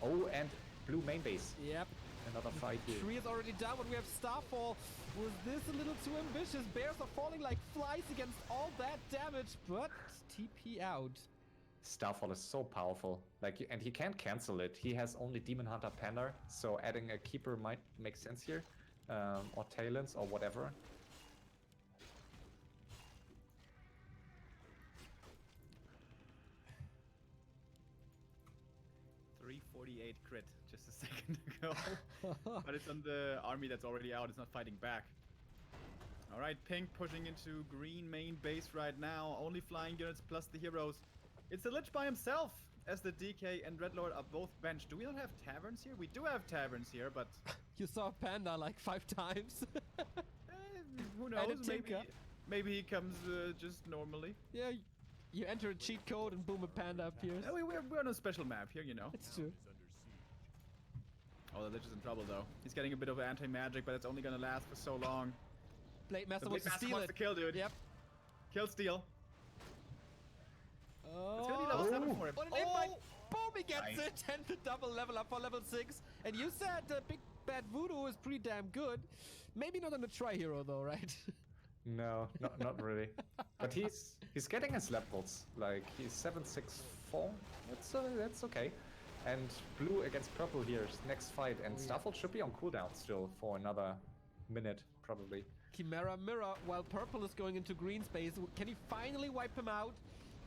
Oh, and blue main base. Yep. Another fight here. Tree is already down, but we have Starfall. Was this a little too ambitious? Bears are falling like flies against all that damage, but TP out. Starfall is so powerful, like, and he can't cancel it. He has only Demon Hunter Panda, so adding a Keeper might make sense here, or Talons or whatever. 348 crit just a second ago. But it's on the army that's already out. It's not fighting back. Alright, Pink pushing into green main base right now. Only flying units plus the heroes. It's the Lich by himself, as the DK and Dreadlord are both benched. Do we not have taverns here? We do have taverns here, but You saw Panda like 5 times. who And knows? a Tinker. Maybe he comes just normally. Yeah, you enter a cheat code and boom, a Panda appears. Yeah, we're on a special map here, you know. It's true. Oh, the Lich is in trouble though. He's getting a bit of anti-magic, but it's only gonna last for so long. Blade Master The wants to Blade Master steal wants it. to kill, dude. Yep. Kill steal. Oh, It's gonna be level 7 for him. What an invite! Boom, he gets Nice. it! And the double level up for level 6. And you said Big Bad Voodoo is pretty damn good. Maybe not on the Tri-Hero though, right? No, not really. But he's getting his levels. Like he's 764. That's okay. And blue against purple here, next fight, and Starfall should be on cooldown still for another minute probably. Chimera Mirror, while purple is going into green space. Can he finally wipe him out?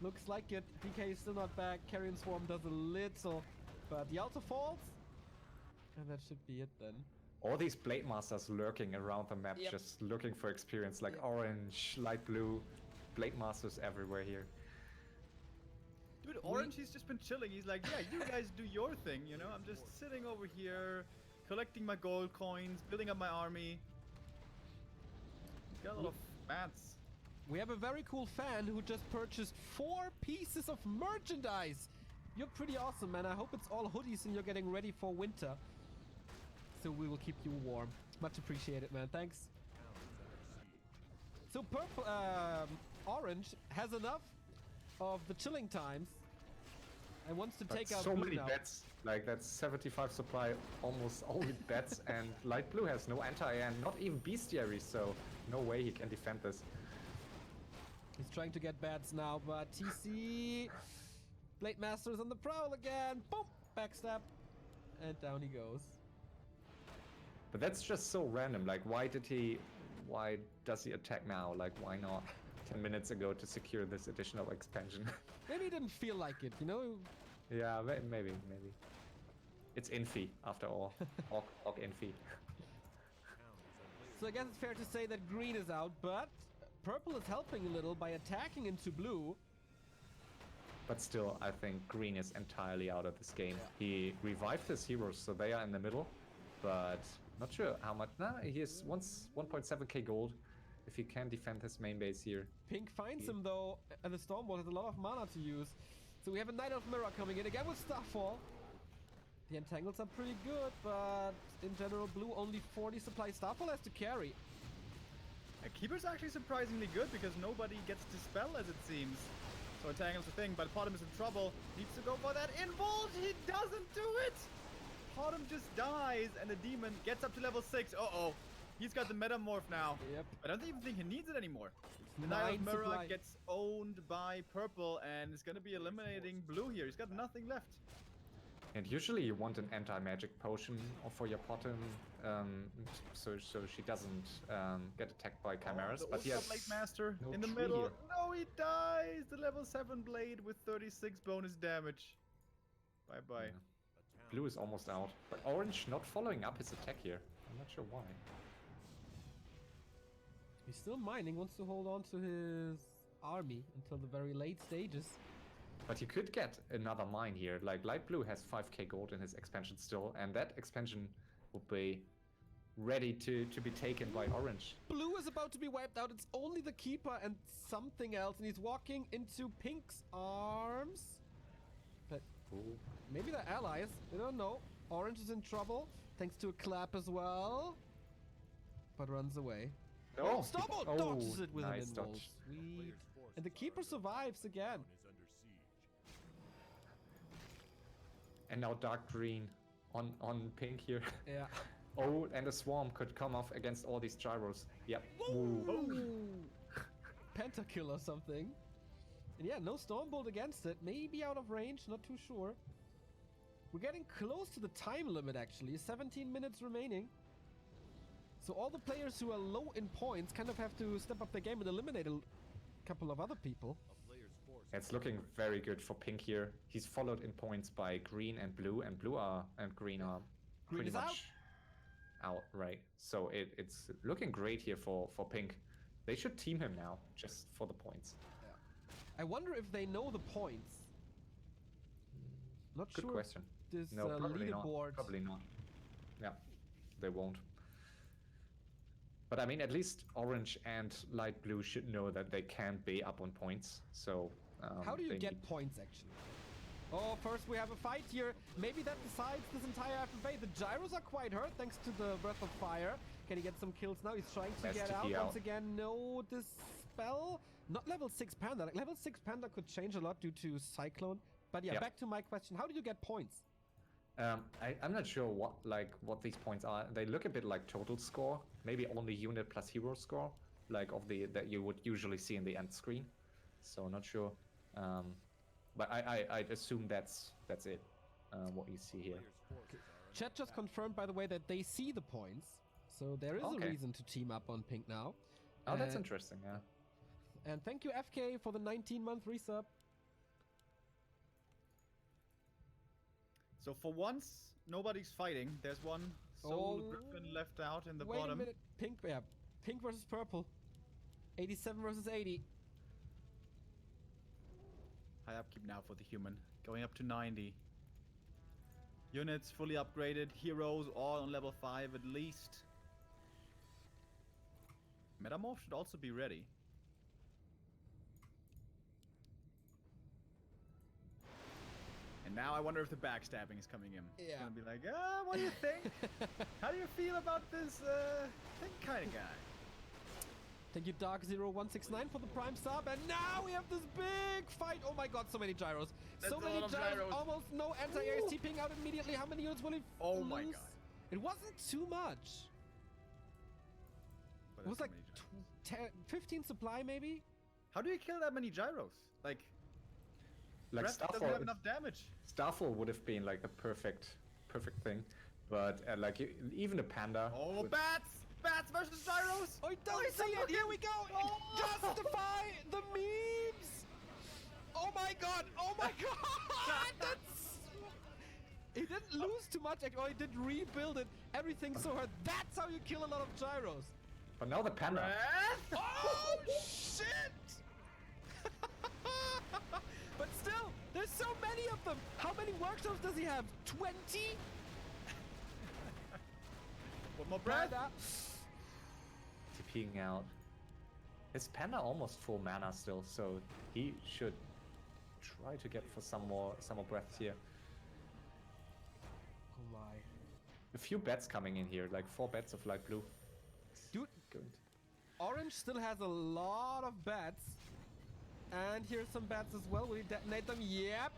Looks like it. DK is still not back. Carrion Swarm does a little, but the Alta falls. And that should be it then. All these Blade Masters lurking around the map, Yep. just looking for experience, like Yep. orange, light blue, Blade Masters everywhere here. Dude, Orange, he's just been chilling. He's like, yeah, you guys do your thing, you know? I'm just sitting over here, collecting my gold coins, building up my army. He's got a lot of bats. We have a very cool fan who just purchased 4 pieces of merchandise. You're pretty awesome, man. I hope it's all hoodies and you're getting ready for winter. So we will keep you warm. Much appreciated, man. Thanks. So purple, orange has enough of the chilling times and wants to take But out so blue many now. bets, like that's 75 supply, almost only bets, and light blue has no anti-and, not even bestiary, so no way he can defend this. He's trying to get bats now, but TC Blade Master is on the prowl again. Boom! Backstab. And down he goes. But that's just so random, like why does he attack now? Like why not 10 minutes ago to secure this additional expansion? Maybe he didn't feel like it, you know? Yeah, maybe. It's Infi, after all. Orc Infi. So I guess it's fair to say that green is out, but purple is helping a little by attacking into blue. But still, I think green is entirely out of this game. He revived his heroes, so they are in the middle. But not sure how much. Nah, he has 1.7k gold if he can defend his main base here. Pink finds Yeah. him though, and the Stormbolt has a lot of mana to use. So we have a Knight of Mirror coming in again with Starfall. The entangles are pretty good, but in general, blue only 40 supply. Starfall has to carry. Keeper's actually surprisingly good because nobody gets Dispel as it seems. So entangles the thing, but Potom is in trouble. Needs to go for that involt. He doesn't do it. Potom just dies, and the demon gets up to level 6. Uh-oh. He's got the metamorph now. Yep. I don't even think he needs it anymore. The 9 Knight of Mirror supply. gets owned by purple, and is going to be eliminating blue here. He's got nothing left. And usually you want an anti-magic potion for your Potom, so she doesn't get attacked by chimeras. The But yes, Blade Master no in the tree middle. here. No, he dies. The level 7 blade with 36 bonus damage. Bye-bye. Yeah. Blue is almost out, but orange not following up his attack here. I'm not sure why. He's still mining, wants to hold on to his army until the very late stages. But he could get another mine here. Like light blue has 5k gold in his expansion still, and that expansion will be ready to be taken by orange. Blue is about to be wiped out. It's only the Keeper and something else, and he's walking into Pink's arms. But Ooh. maybe they're allies. We don't know. Orange is in trouble, thanks to a clap as well. But runs away. No! Stumble Oh, dodges it with nice an dodge. involt. Sweet. Player's forces And the Keeper are survives again. is under siege. And now dark green on pink here. Yeah. Oh, and a swarm could come off against all these gyros. Yep. Ooh. Pentakill or something. And yeah, no Stormbolt against it. Maybe out of range, not too sure. We're getting close to the time limit actually. 17 minutes remaining. So all the players who are low in points kind of have to step up their game and eliminate a couple of other people. A player's forces It's looking very good for pink here. He's followed in points by green and blue, and green are Green pretty is much out, right? So it's looking great here for pink. They should team him now, just for the points. I wonder if they know the points. Not Good sure. question. This No, probably not. leaderboard. Probably not. Yeah, they won't. But I mean, at least orange and light blue should know that they can be up on points. So How do you they get need- points actually? Oh, first we have a fight here. Maybe that decides this entire FFA. The gyros are quite hurt thanks to the Breath of Fire. Can he get some kills now? He's trying to Best get to out be once out. again. No dispel. Not level 6 Panda. Like, level 6 Panda could change a lot due to Cyclone. But yeah, Yeah. back to my question. How do you get points? I'm not sure what these points are. They look a bit like total score, maybe only unit plus hero score, like that you would usually see in the end screen. So not sure, but I'd assume that's it. What you see here. player's forces are Chat just confirmed, by the way, that they see the points. So there is Okay. a reason to team up on Pink now. Oh, that's And- interesting. Yeah. And thank you, FK, for the 19-month resub. So for once, nobody's fighting. There's one Soul Oh. Griffin left out in the Wait bottom. a minute. Pink, yeah. Pink versus purple. 87 versus 80. High upkeep now for the human. Going up to 90. Units fully upgraded. Heroes all on level 5 at least. Metamorph should also be ready. And now I wonder if the backstabbing is coming in. It's Yeah. gonna be like, what do you think? How do you feel about this Pink kind of guy? Thank you, Dark0169, for the prime sub. And now we have this big fight. Oh my god, so many gyros. That's So a many lot of gyros. gyros. Almost no anti-AST ping out immediately. How many units will he Oh lose? my god. It wasn't too much. But It was that's like so many gyros. 15 supply, maybe? How do you kill that many gyros? Like Breath doesn't have enough damage. Starfall would have been like a perfect thing, but even a panda. Oh, with- bats! Bats versus gyros! Oh, don't he's see it! looking- Here we go! Oh! Justify the memes! Oh my god! Oh my god! That's... He didn't lose too much, or he did rebuild it. Everything so hard. That's how you kill a lot of gyros. But now the panda. Breath! Oh shit! But still, there's so many of them. How many workshops does he have? 20? One more breath! Panda. TPing out. His panda almost full mana still, so he should try to get for some more breaths here. Oh my. A few bets coming in here, like 4 bets of light blue. Dude, Good. Orange still has a lot of bats. And here's some bats as well. Will he detonate them? Yep.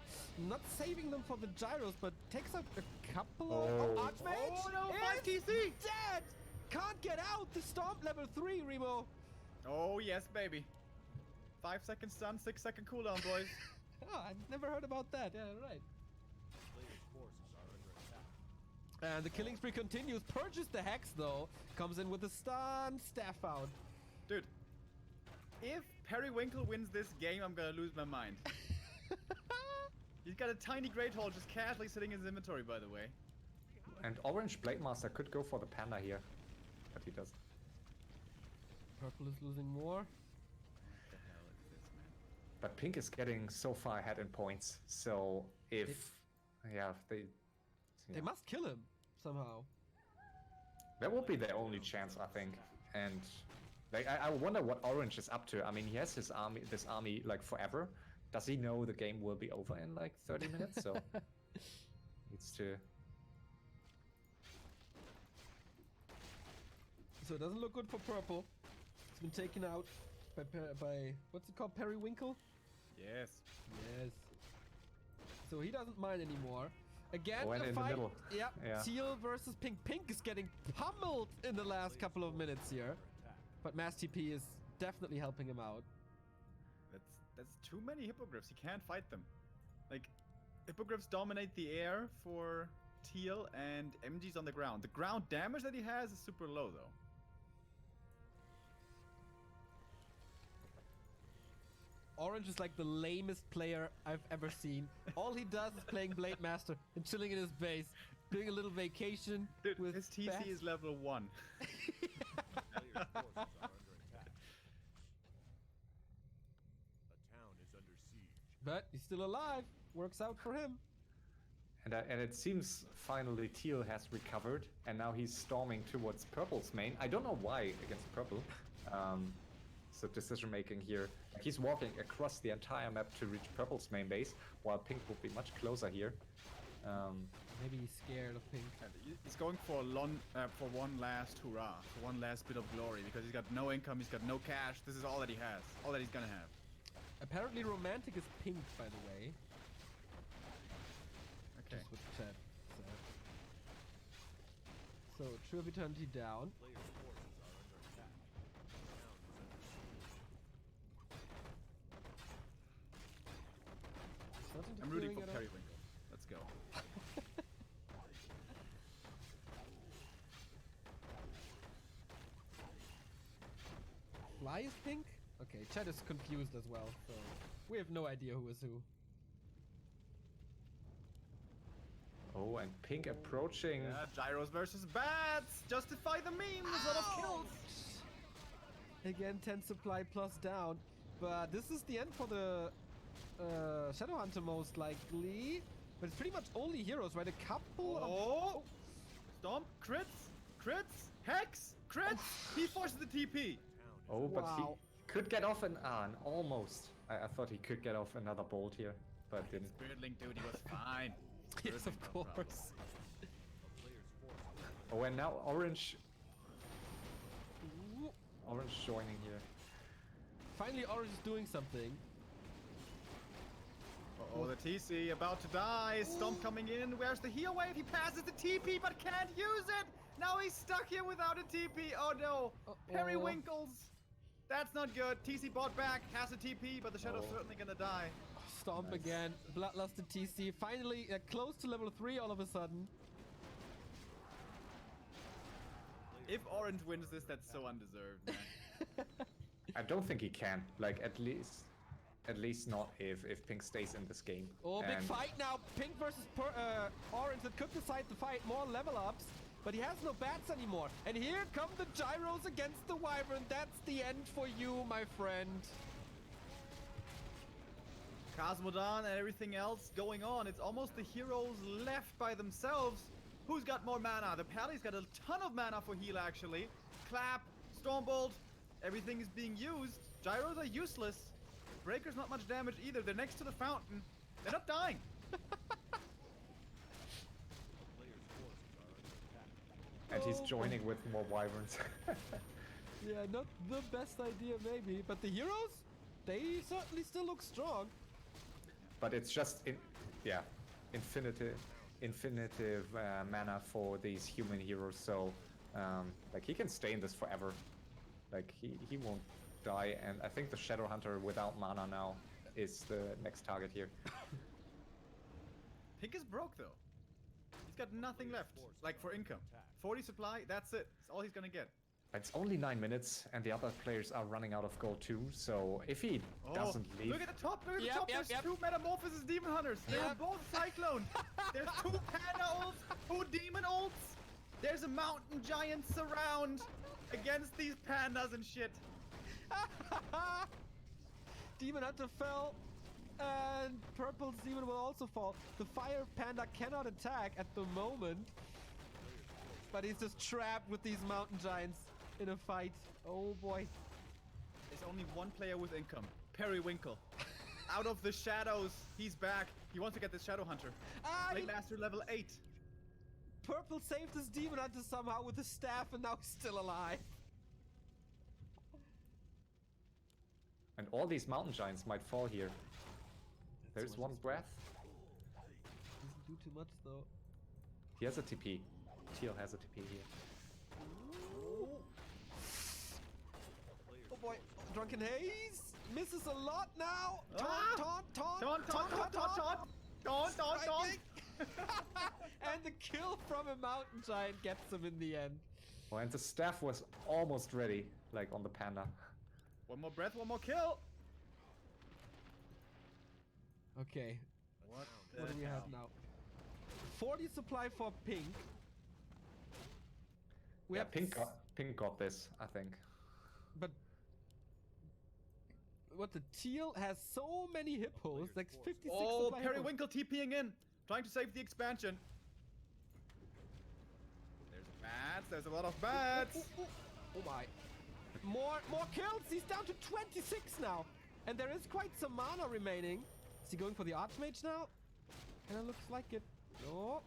Not saving them for the gyros, but takes out a couple of Archmage. Oh no, 5 is TC! dead! Can't get out! The Stomp level 3, Remo! Oh yes, baby. 5-second stun, 6-second cooldown, boys. Oh, I've never heard about that. Yeah, right. Player's forces are under attack. And the killing spree continues. Purges the Hex, though. Comes in with a stun. Staff out. Dude, if Periwinkle wins this game, I'm gonna lose my mind. He's got a tiny Great Hall just casually sitting in his inventory, by the way. And Orange Blademaster could go for the Panda here, but he doesn't. Purple is losing more. What the hell is this, man? But Pink is getting so far ahead in points, so if... yeah, They must kill him somehow. that will be their only chance, I think. And like, I wonder what Orange is up to. I mean, he has his army, this army, like, forever. Does he know the game will be over in, like, 30 minutes? So, needs to... So it doesn't look good for Purple. It's been taken out by what's it called? Periwinkle? Yes. Yes. So he doesn't mind anymore. Again, Oh, and a in the fight. middle. Yep. Yeah. Teal versus Pink. Pink is getting pummeled in the last couple of minutes here. But Mass TP is definitely helping him out. That's too many Hippogriffs. He can't fight them. Like, Hippogriffs dominate the air for Teal, and MG's on the ground. The ground damage that he has is super low, though. Orange is like the lamest player I've ever seen. All he does is playing Blade Master and chilling in his base, doing a little vacation Dude, with his TC bats. is level 1. Player's forces are under attack. A town is under siege. But he's still alive. Works out for him. And it seems finally Teal has recovered, and now he's storming towards Purple's main. I don't know why against Purple. So decision making here. He's walking across the entire map to reach Purple's main base, while Pink will be much closer here. Maybe he's scared of Pink. And he's going for one last hurrah, for one last bit of glory, because he's got no income, he's got no cash. This is all that he has, all that he's gonna have. Apparently romantic is Pink, by the way. Okay. Just with the chat. So True of Eternity down. Player's forces are under attack. A town is under siege. Not I'm rooting interfering for at all. Periwinkle. Let's go. Fly is Pink? Okay, chat is confused as well, so we have no idea who is who. Oh, and Pink approaching. Yeah, gyros versus bats! Justify the memes! A lot of kills! Again, 10 supply plus down. But this is the end for the Shadowhunter most likely. But it's pretty much only heroes, right? A couple of... Oh! Stomp, crits, hex, crits! He forces the TP! Oh, but Wow. he could get off an almost. I thought he could get off another bolt here, but didn't. Spiritling dude, he was fine. Yes, Spiritling, of no problem. course. A player's forces Oh, and now Orange Ooh. joining here. Finally, Orange is doing something. Uh-oh, the TC about to die. Stomp coming in. Where's the heal wave? He passes the TP but can't use it. Now he's stuck here without a TP. Oh no. Periwinkles. That's not good. TC bought back. Has a TP, but the Shadow's Oh. certainly gonna die. Stomp Nice. again. Bloodlust to TC. Finally, close to level 3 all of a sudden. If Orange wins this, that's so undeserved, man. I don't think he can. Like at least not if Pink stays in this game. Oh, big And fight now. Pink versus Orange. That could decide to fight more level ups. But he has no bats anymore. And here come the gyros against the Wyvern. That's the end for you, my friend. Cosmodan and everything else going on. It's almost the heroes left by themselves. Who's got more mana? The Pally's got a ton of mana for heal, actually. Clap, Stormbolt, everything is being used. Gyros are useless. Breaker's not much damage either. They're next to the fountain. They're not dying. And he's joining with more wyverns. Yeah, not the best idea maybe, but the heroes, they certainly still look strong. But it's just infinitive mana for these human heroes. So like he can stay in this forever. Like he won't die. And I think the Shadow Hunter without mana now is the next target here. Pink is broke though. He's got nothing left, like for income. 40 supply, that's it. That's all he's gonna get. It's only 9 minutes, and the other players are running out of gold too. So if he doesn't leave, Look at the top! Look at the top! There's two Metamorphosis Demon Hunters. They're both Cyclone. There's two Panda ults, two Demon ults. There's a Mountain Giant surround against these pandas and shit. Demon Hunter fell, and Purple's Demon will also fall. The Fire Panda cannot attack at the moment, but he's just trapped with these Mountain Giants in a fight. Oh boy. There's only one player with income. Periwinkle. Out of the shadows, he's back. He wants to get the Shadow Hunter. Blade Master level 8. Purple saved his Demon Hunter somehow with his staff, and now he's still alive. and all these mountain giants might fall here. There's one breath. Doesn't do too much though. He has a TP. Teal has a TP here. Oh boy, Drunken Haze misses a lot now. Taunt. And the kill from a mountain giant gets him in the end. Oh, and the staff was almost ready, like on the panda. One more breath, one more kill. Okay, What what do we have now? 40 supply for pink. We have Pink got this, I think. But what, the teal has so many hippos, like 56 Oh, supply hippos. Periwinkle TPing in, trying to save the expansion. There's bats, there's a lot of bats. Oh my. More kills, he's down to 26 now. And there is quite some mana remaining. Is he going for the Archmage now? Kinda looks like it. No.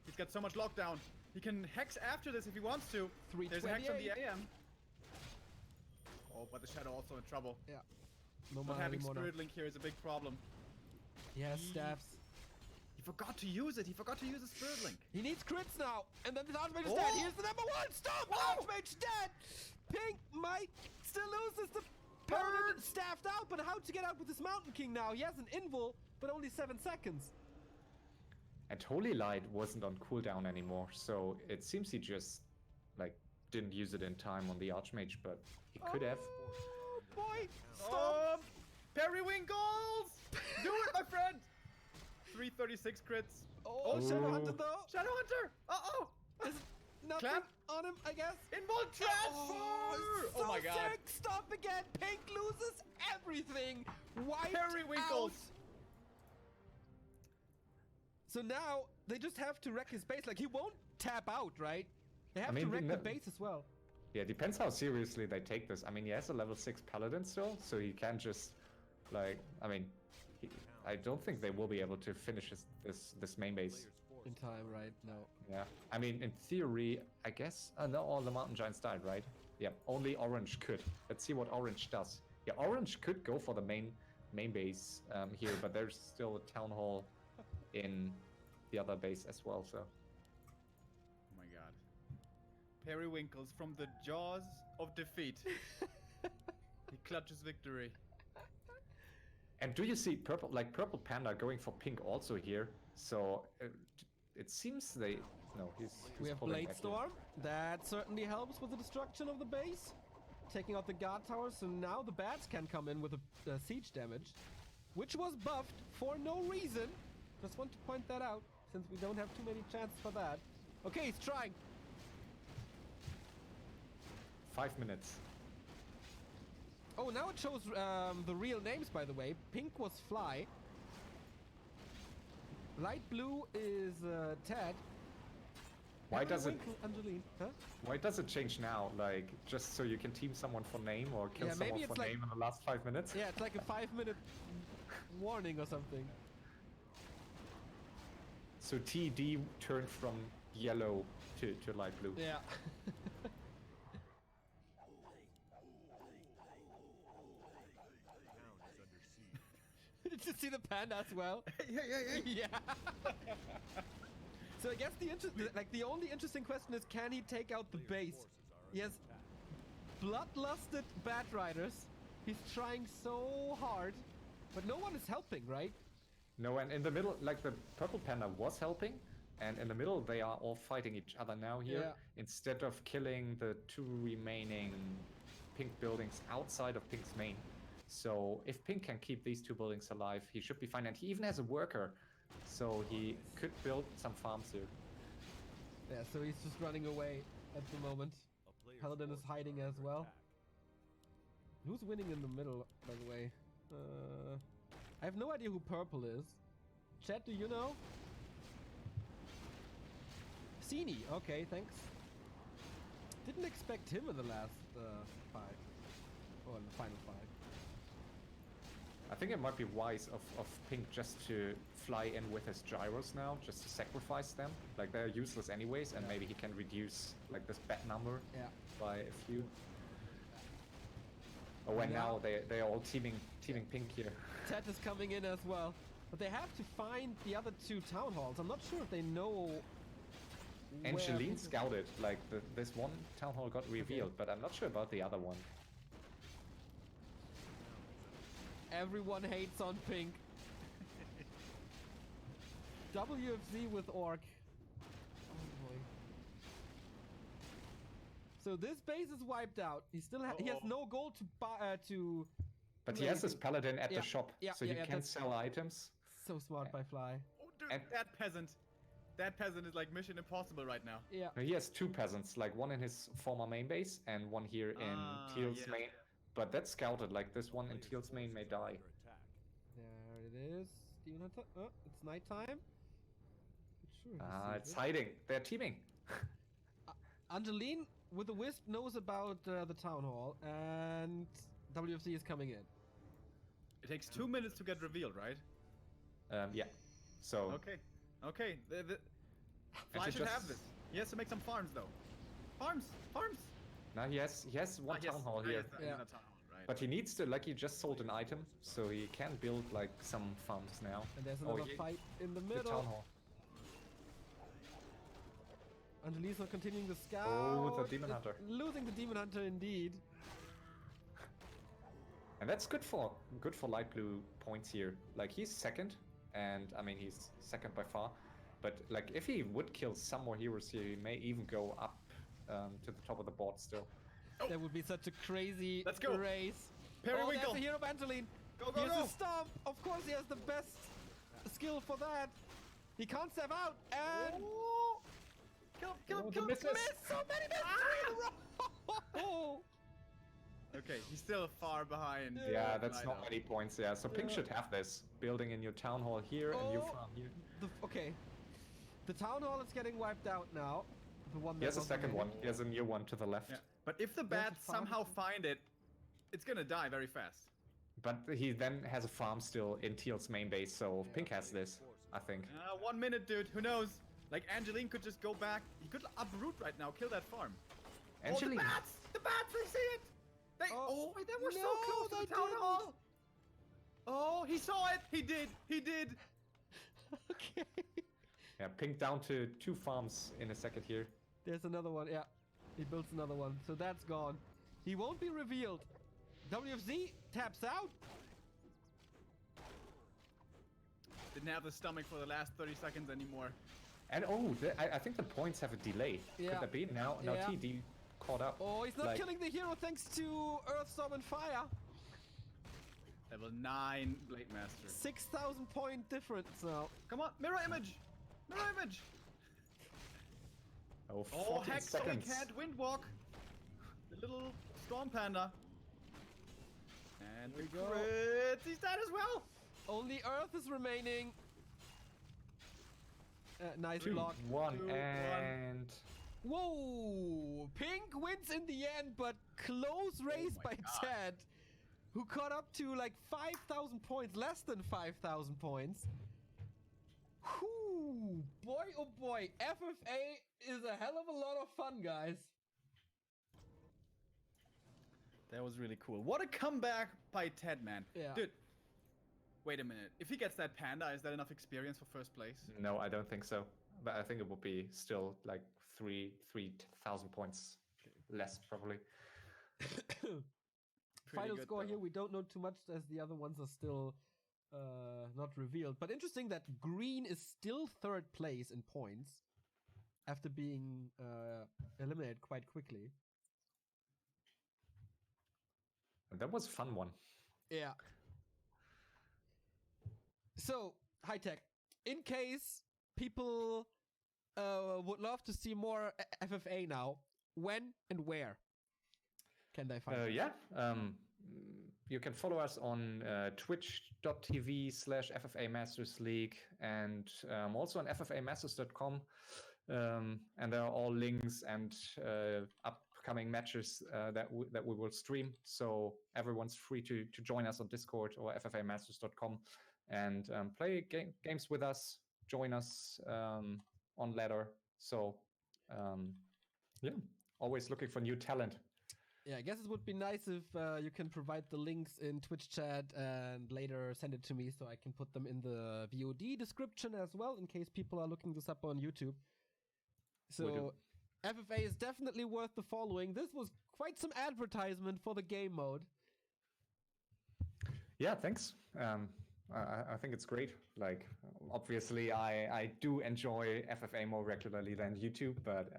He's got so much lockdown. He can hex after this if he wants to. There's a hex on the 328. AM. Oh, but the Shadow also in trouble. Yeah. No Not mana having anymore now. Spirit Link here is a big problem. He has staffs. He forgot to use it. He forgot to use the Spirit Link. He needs crits now. And then the Archmage is Oh! dead. Here's the number one. Stop! Archmage dead! Pink might still loses the Paladin staffed out, but how to get out with this Mountain King now? He has an invul, but only 7 seconds. And Holy Light wasn't on cooldown anymore, so it seems he just like didn't use it in time on the Archmage, but he could have. Oh boy! Stop! Oh, Periwinkles! Do it, my friend! 336 crits. Oh, Shadow Ooh. Hunter though. Shadow Hunter! Uh-oh! There's nothing Clap. on him, I guess. Invul transfer! So Oh my god. sick. Stop again. Pink loses everything. Wiped Periwinkles! out. So now they just have to wreck his base. Like, he won't tap out, right? They have to wreck the base as well. Yeah, depends how seriously they take this. I mean, he has a level 6 Paladin still, so he can't just like. I mean, I don't think they will be able to finish this main base. In time, right? No. Yeah, I mean, in theory, I guess. No, all the mountain giants died, right? Yeah, only Orange could. Let's see what Orange does. Yeah, Orange could go for the main base here, but there's still a town hall in the other base as well. So. Oh my god. Periwinkles from the jaws of defeat. He clutches victory. And do you see purple panda going for pink also here? So it seems they he's We have pulling Blade back here. Storm. That certainly helps with the destruction of the base. Taking out the guard towers, so now the bats can come in with the siege damage, which was buffed for no reason. Just want to point that out, since we don't have too many chances for that. Okay, he's trying. 5 minutes. Oh, now it shows the real names, by the way. Pink was Fly. Light blue is Ted. Why does it? Angeline? Huh? Why does it change now? Like just so you can team someone for name or kill Yeah, maybe someone it's for like- name in the last 5 minutes? Yeah, it's like a 5-minute warning or something. So TD turned from yellow to light blue. Yeah. Did you see the panda as well? Yeah. So I guess the only interesting question is, can he take out the base? He has bloodlusted bat riders. He's trying so hard, but no one is helping, right? No, and in the middle, like the purple panda was helping, and in the middle they are all fighting each other now here. Yeah. Instead of killing the 2 remaining pink buildings outside of pink's main. So if pink can keep these 2 buildings alive, he should be fine. And he even has a worker, so he could build some farms here. Yeah, so he's just running away at the moment. Paladin is hiding as well. Who's winning in the middle, by the way? I have no idea who purple is. Chat, do you know? Sini, okay, thanks. Didn't expect him in the last 5. Or in the final 5. I think it might be wise of pink just to fly in with his gyros now, just to sacrifice them. Like they're useless anyways, and maybe he can reduce like this bet number Yeah. by a few. Oh, and now they are all teaming pink here. Ted is coming in as well. But they have to find the other 2 town halls. I'm not sure if they know. And where Shalene Pink is- scouted, like this one town hall got revealed, but I'm not sure about the other one. Everyone hates on pink. WFZ with Orc. Oh boy. So this base is wiped out. He still he has no gold to buy to. But he has this paladin at Yeah, the shop, yeah, so yeah, he yeah, can that's- sell items. So smart by Fly. Oh, dude, And- that peasant. That peasant is like Mission Impossible right now. Yeah. No, he has 2 peasants, like one in his former main base and one here in Teal's yes. main. But that's scouted, like this one in Teal's main may die. There it is. Demon Hunter. Oh, it's nighttime. Sure. It's hiding. They're teaming. Angeline with the Wisp knows about the town hall, and WFC is coming in. It takes 2 minutes to get revealed, right? Yeah. So Okay. Okay. And Fly to should have just- this. He has to make some farms though. Farms! Farms! now he has one yes, town hall yes, here. he's Yeah. a town hall, right? But he needs to, like, he just sold an item, so he can build like some farms now. And there's Oh, another fight in the The middle. town hall. Angeline's not continuing the scout. Oh, the Demon Hunter. Losing the Demon Hunter indeed. And that's good for light blue points here. Like he's second, and I mean he's second by far. But like if he would kill some more heroes here, he may even go up to the top of the board still. That would be such a crazy Let's go. race. Periwinkle. Oh, there's a hero of Angeline. Go, go, Here's go. the stomp. Of course, he has the best skill for that. He can't step out, and Oh. Kill, kill, Oh, the kill, misses. miss! so many misses in a row. Okay, he's still far behind. Yeah, that's not Lido. many points. Yeah, so Pink should have this. Building in your town hall here and your Oh. farm here. Okay, the town hall is getting wiped out now. The one He that has a was second one. remaining. He has a new one to the left. Yeah. But if the There's a bats farm. somehow find it, it's gonna die very fast. But he then has a farm still in Teal's main base, so Pink has this, I think. 1 minute, dude. Who knows? Like Angeline could just go back. He could uproot right now, kill that farm. Angeline. Oh, the bats! The bats! They see it! They Oh, wait, they were so no, close to they the town didn't. hall. Oh, he saw it. He did. He did. Okay. Yeah, Pink down to 2 farms in a second here. There's another one. Yeah, he builds another one. So that's gone. He won't be revealed. WFZ taps out. Didn't have the stomach for the last 30 seconds anymore. And oh, I think the points have a delay. Yeah. Could that be? Now Yeah. TD caught up. Oh, he's not Like- killing the hero thanks to Earthstorm and Fire. Level 9 Blade Master. 6,000 point difference now. Come on, mirror image. Mirror image. Oh, Oh, 14 heck, so he seconds. can't windwalk. The little storm panda. And There the we go. crits. He's dead as well. Only Earth is remaining. Nice 3, block. 1 2, 1. and Whoa! Pink wins in the end, but close race my by God. Ted, who caught up to like 5,000 points, less than 5,000 points. Whew! Boy, oh boy, FFA is a hell of a lot of fun, guys. That was really cool. What a comeback by Ted, man. Yeah. Dude, wait a minute. If he gets that panda, is that enough experience for first place? no, I don't think so. But I think it would be still like 3,000 points less probably. Final good, score though. here, we don't know too much as the other ones are still not revealed. But interesting that green is still third place in points after being eliminated quite quickly. That was a fun one. Yeah. So, high tech. In case people would love to see more FFA now, when and where can they find us? Yeah. You can follow us on twitch.tv/FFA Masters League and also on ffamasters.com. And there are all links and upcoming matches that we will stream. So everyone's free to join us on Discord or ffamasters.com and play games with us. Join us on ladder. So yeah, always looking for new talent. Yeah, I guess it would be nice if you can provide the links in Twitch chat and later send it to me so I can put them in the VOD description as well in case people are looking this up on YouTube. So FFA is definitely worth the following. This was quite some advertisement for the game mode. Yeah, thanks. I think it's great. Like, obviously, I do enjoy FFA more regularly than YouTube, but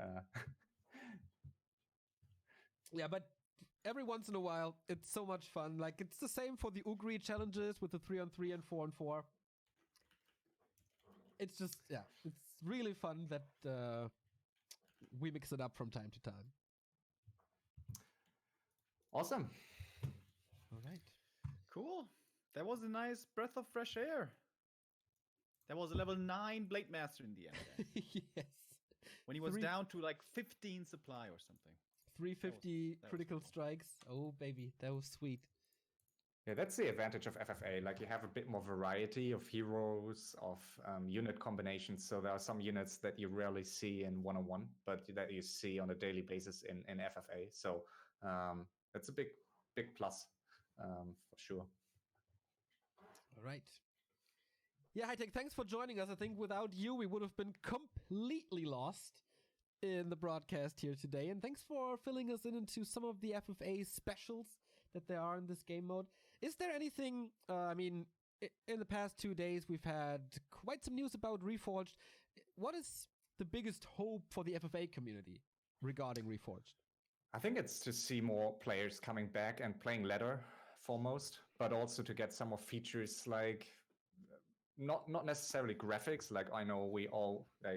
yeah, but every once in a while, it's so much fun. Like, it's the same for the Ugri challenges with the 3-on-3 and 4-on-4. It's just, yeah, it's really fun that we mix it up from time to time. Awesome. All right. Cool. That was a nice breath of fresh air. That was a level 9 Blade Master in the end. Yes. When he was down to like 15 supply or something. 350 that was critical cool. strikes. Oh, baby. That was sweet. Yeah, that's the advantage of FFA. Like, you have a bit more variety of heroes, of unit combinations. So there are some units that you rarely see in 1-on-1, but that you see on a daily basis in FFA. So that's a big plus for sure. All right. Yeah, Hightech, thanks for joining us. I think without you, we would have been completely lost in the broadcast here today. And thanks for filling us in into some of the FFA specials that there are in this game mode. Is there anything, in the past 2 days, we've had quite some news about Reforged. What is the biggest hope for the FFA community regarding Reforged? I think it's to see more players coming back and playing ladder foremost, but also to get some more features like not necessarily graphics. Like, I know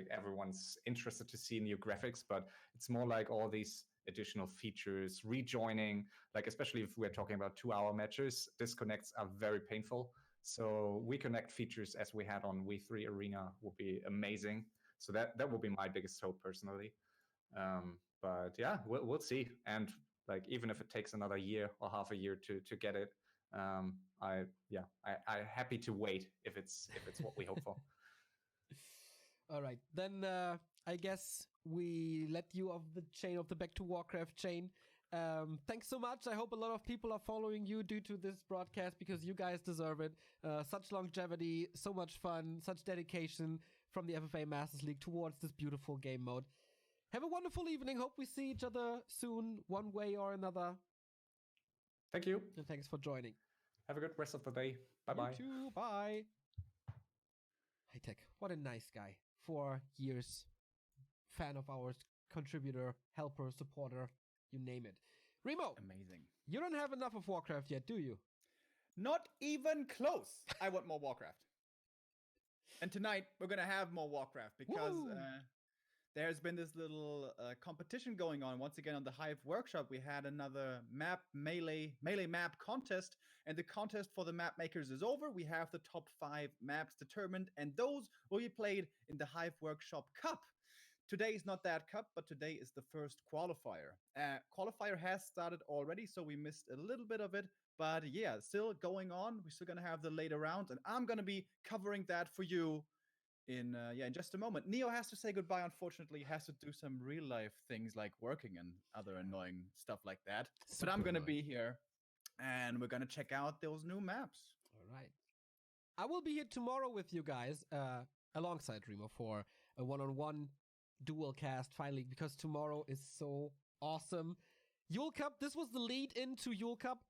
everyone's interested to see new graphics, but it's more like all these additional features, rejoining, like especially if we're talking about 2-hour matches, disconnects are very painful. So reconnect features as we had on V3 Arena would be amazing. So that would be my biggest hope personally. But yeah, we'll see. And like, even if it takes another year or half a year to get it, I'm happy to wait if it's what we hope for. All right, then I guess we let you off the chain of the Back to Warcraft chain. Thanks so much. I hope a lot of people are following you due to this broadcast because you guys deserve it. Such longevity, so much fun, such dedication from the FFA Masters League towards this beautiful game mode. Have a wonderful evening. Hope we see each other soon, one way or another. Thank you. And thanks for joining. Have a good rest of the day. Bye-bye. You too. Bye. Hightech, what a nice guy. 4 years. Fan of ours, contributor, helper, supporter, you name it. Remo, Amazing. you don't have enough of Warcraft yet, do you? Not even close. I want more Warcraft. And tonight, we're going to have more Warcraft because there's been this little competition going on. Once again, on the Hive workshop, we had another melee map contest, and the contest for the map makers is over. We have the top 5 maps determined, and those will be played in the Hive Workshop Cup. Today is not that cup, but today is the first qualifier. Qualifier has started already, so we missed a little bit of it. But yeah, still going on. We're still gonna have the later rounds, and I'm gonna be covering that for you in just a moment. Neo has to say goodbye. Unfortunately, he has to do some real life things like working and other annoying stuff like that. But I'm gonna be here, and we're gonna check out those new maps. All right. I will be here tomorrow with you guys, alongside Remo for a one-on-one dual cast finally, because tomorrow is so awesome. Yule Cup, this was the lead into Yule Cup.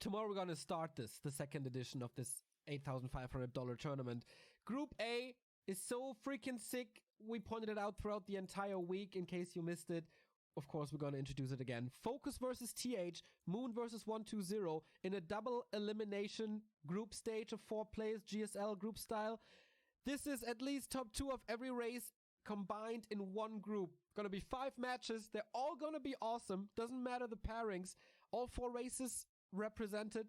Tomorrow we're gonna start the second edition of this $8,500 tournament. Group A is so freaking sick. We pointed it out throughout the entire week in case you missed it. Of course, we're going to introduce it again. Focus versus TH, Moon versus 120 in a double elimination group stage of 4 players, GSL group style. This is at least top 2 of every race combined in one group. Gonna be 5 matches. They're all gonna be awesome. Doesn't matter the pairings. All 4 races represented.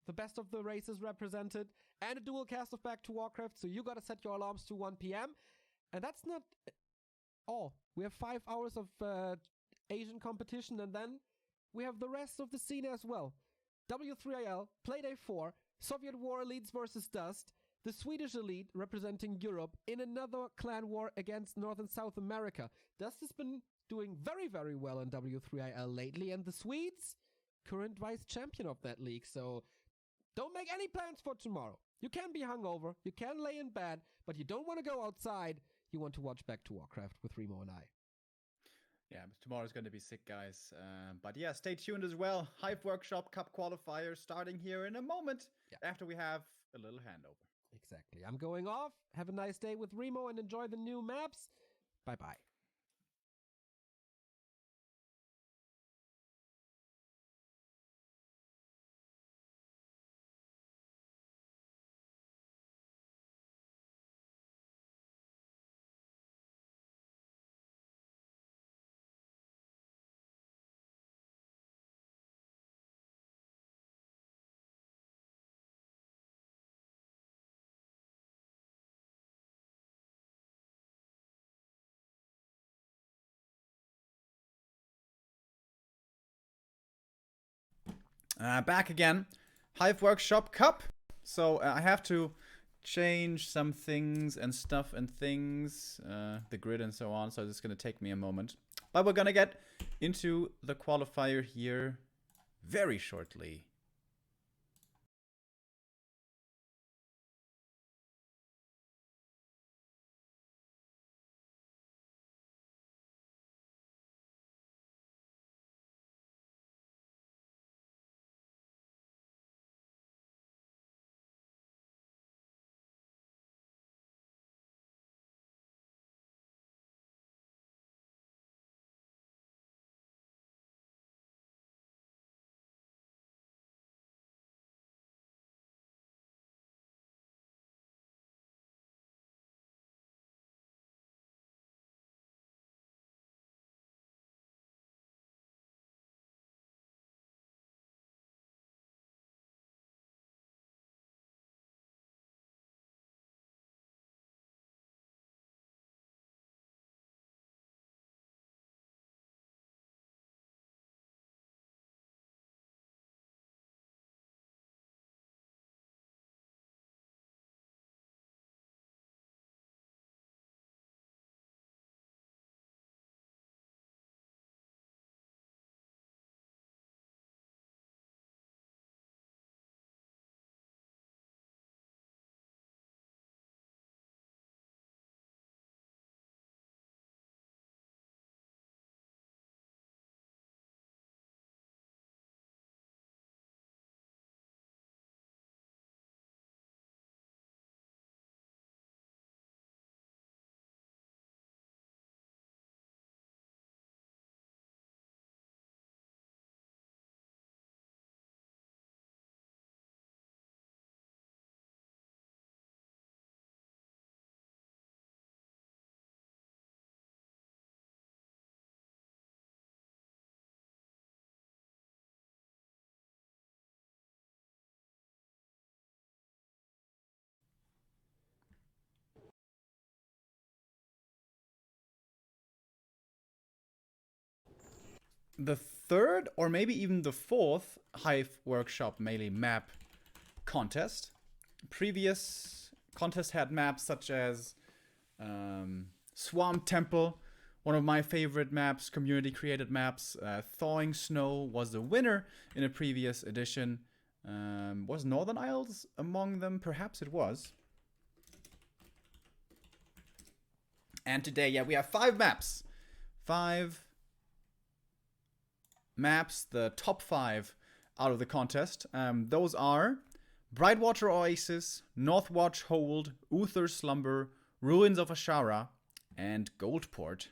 The best of the races represented. And a dual cast of Back to Warcraft. So you gotta set your alarms to 1 p.m. And that's not all. We have 5 hours of Asian competition, and then we have the rest of the scene as well. W3IL, Playday 4, Soviet War Elites versus Dust, the Swedish Elite representing Europe in another clan war against North and South America. Dust has been doing very, very well in W3IL lately, and the Swedes, current vice champion of that league. So don't make any plans for tomorrow. You can be hungover, you can lay in bed, but you don't want to go outside. You want to watch Back to Warcraft with Remo and I. Yeah, but tomorrow's going to be sick, guys. But yeah, stay tuned as well. Hive Workshop Cup qualifier starting here in a moment after we have a little handover. Exactly. I'm going off. Have a nice day with Remo and enjoy the new maps. Bye-bye. Back again. Hive Workshop Cup. So I have to change some things and stuff and things, the grid and so on. So this is going to take me a moment. But we're going to get into the qualifier here very shortly. the third or maybe even the fourth Hive Workshop Melee map contest. Previous contest had maps such as Swamp Temple, one of my favorite maps, community created maps. Thawing Snow was the winner in a previous edition. Was Northern Isles among them? Perhaps it was. And today, yeah, we have 5 maps. 5 maps, the top 5 out of the contest. Those are Brightwater Oasis, Northwatch Hold, Uther Slumber, Ruins of Ashara, and Goldport.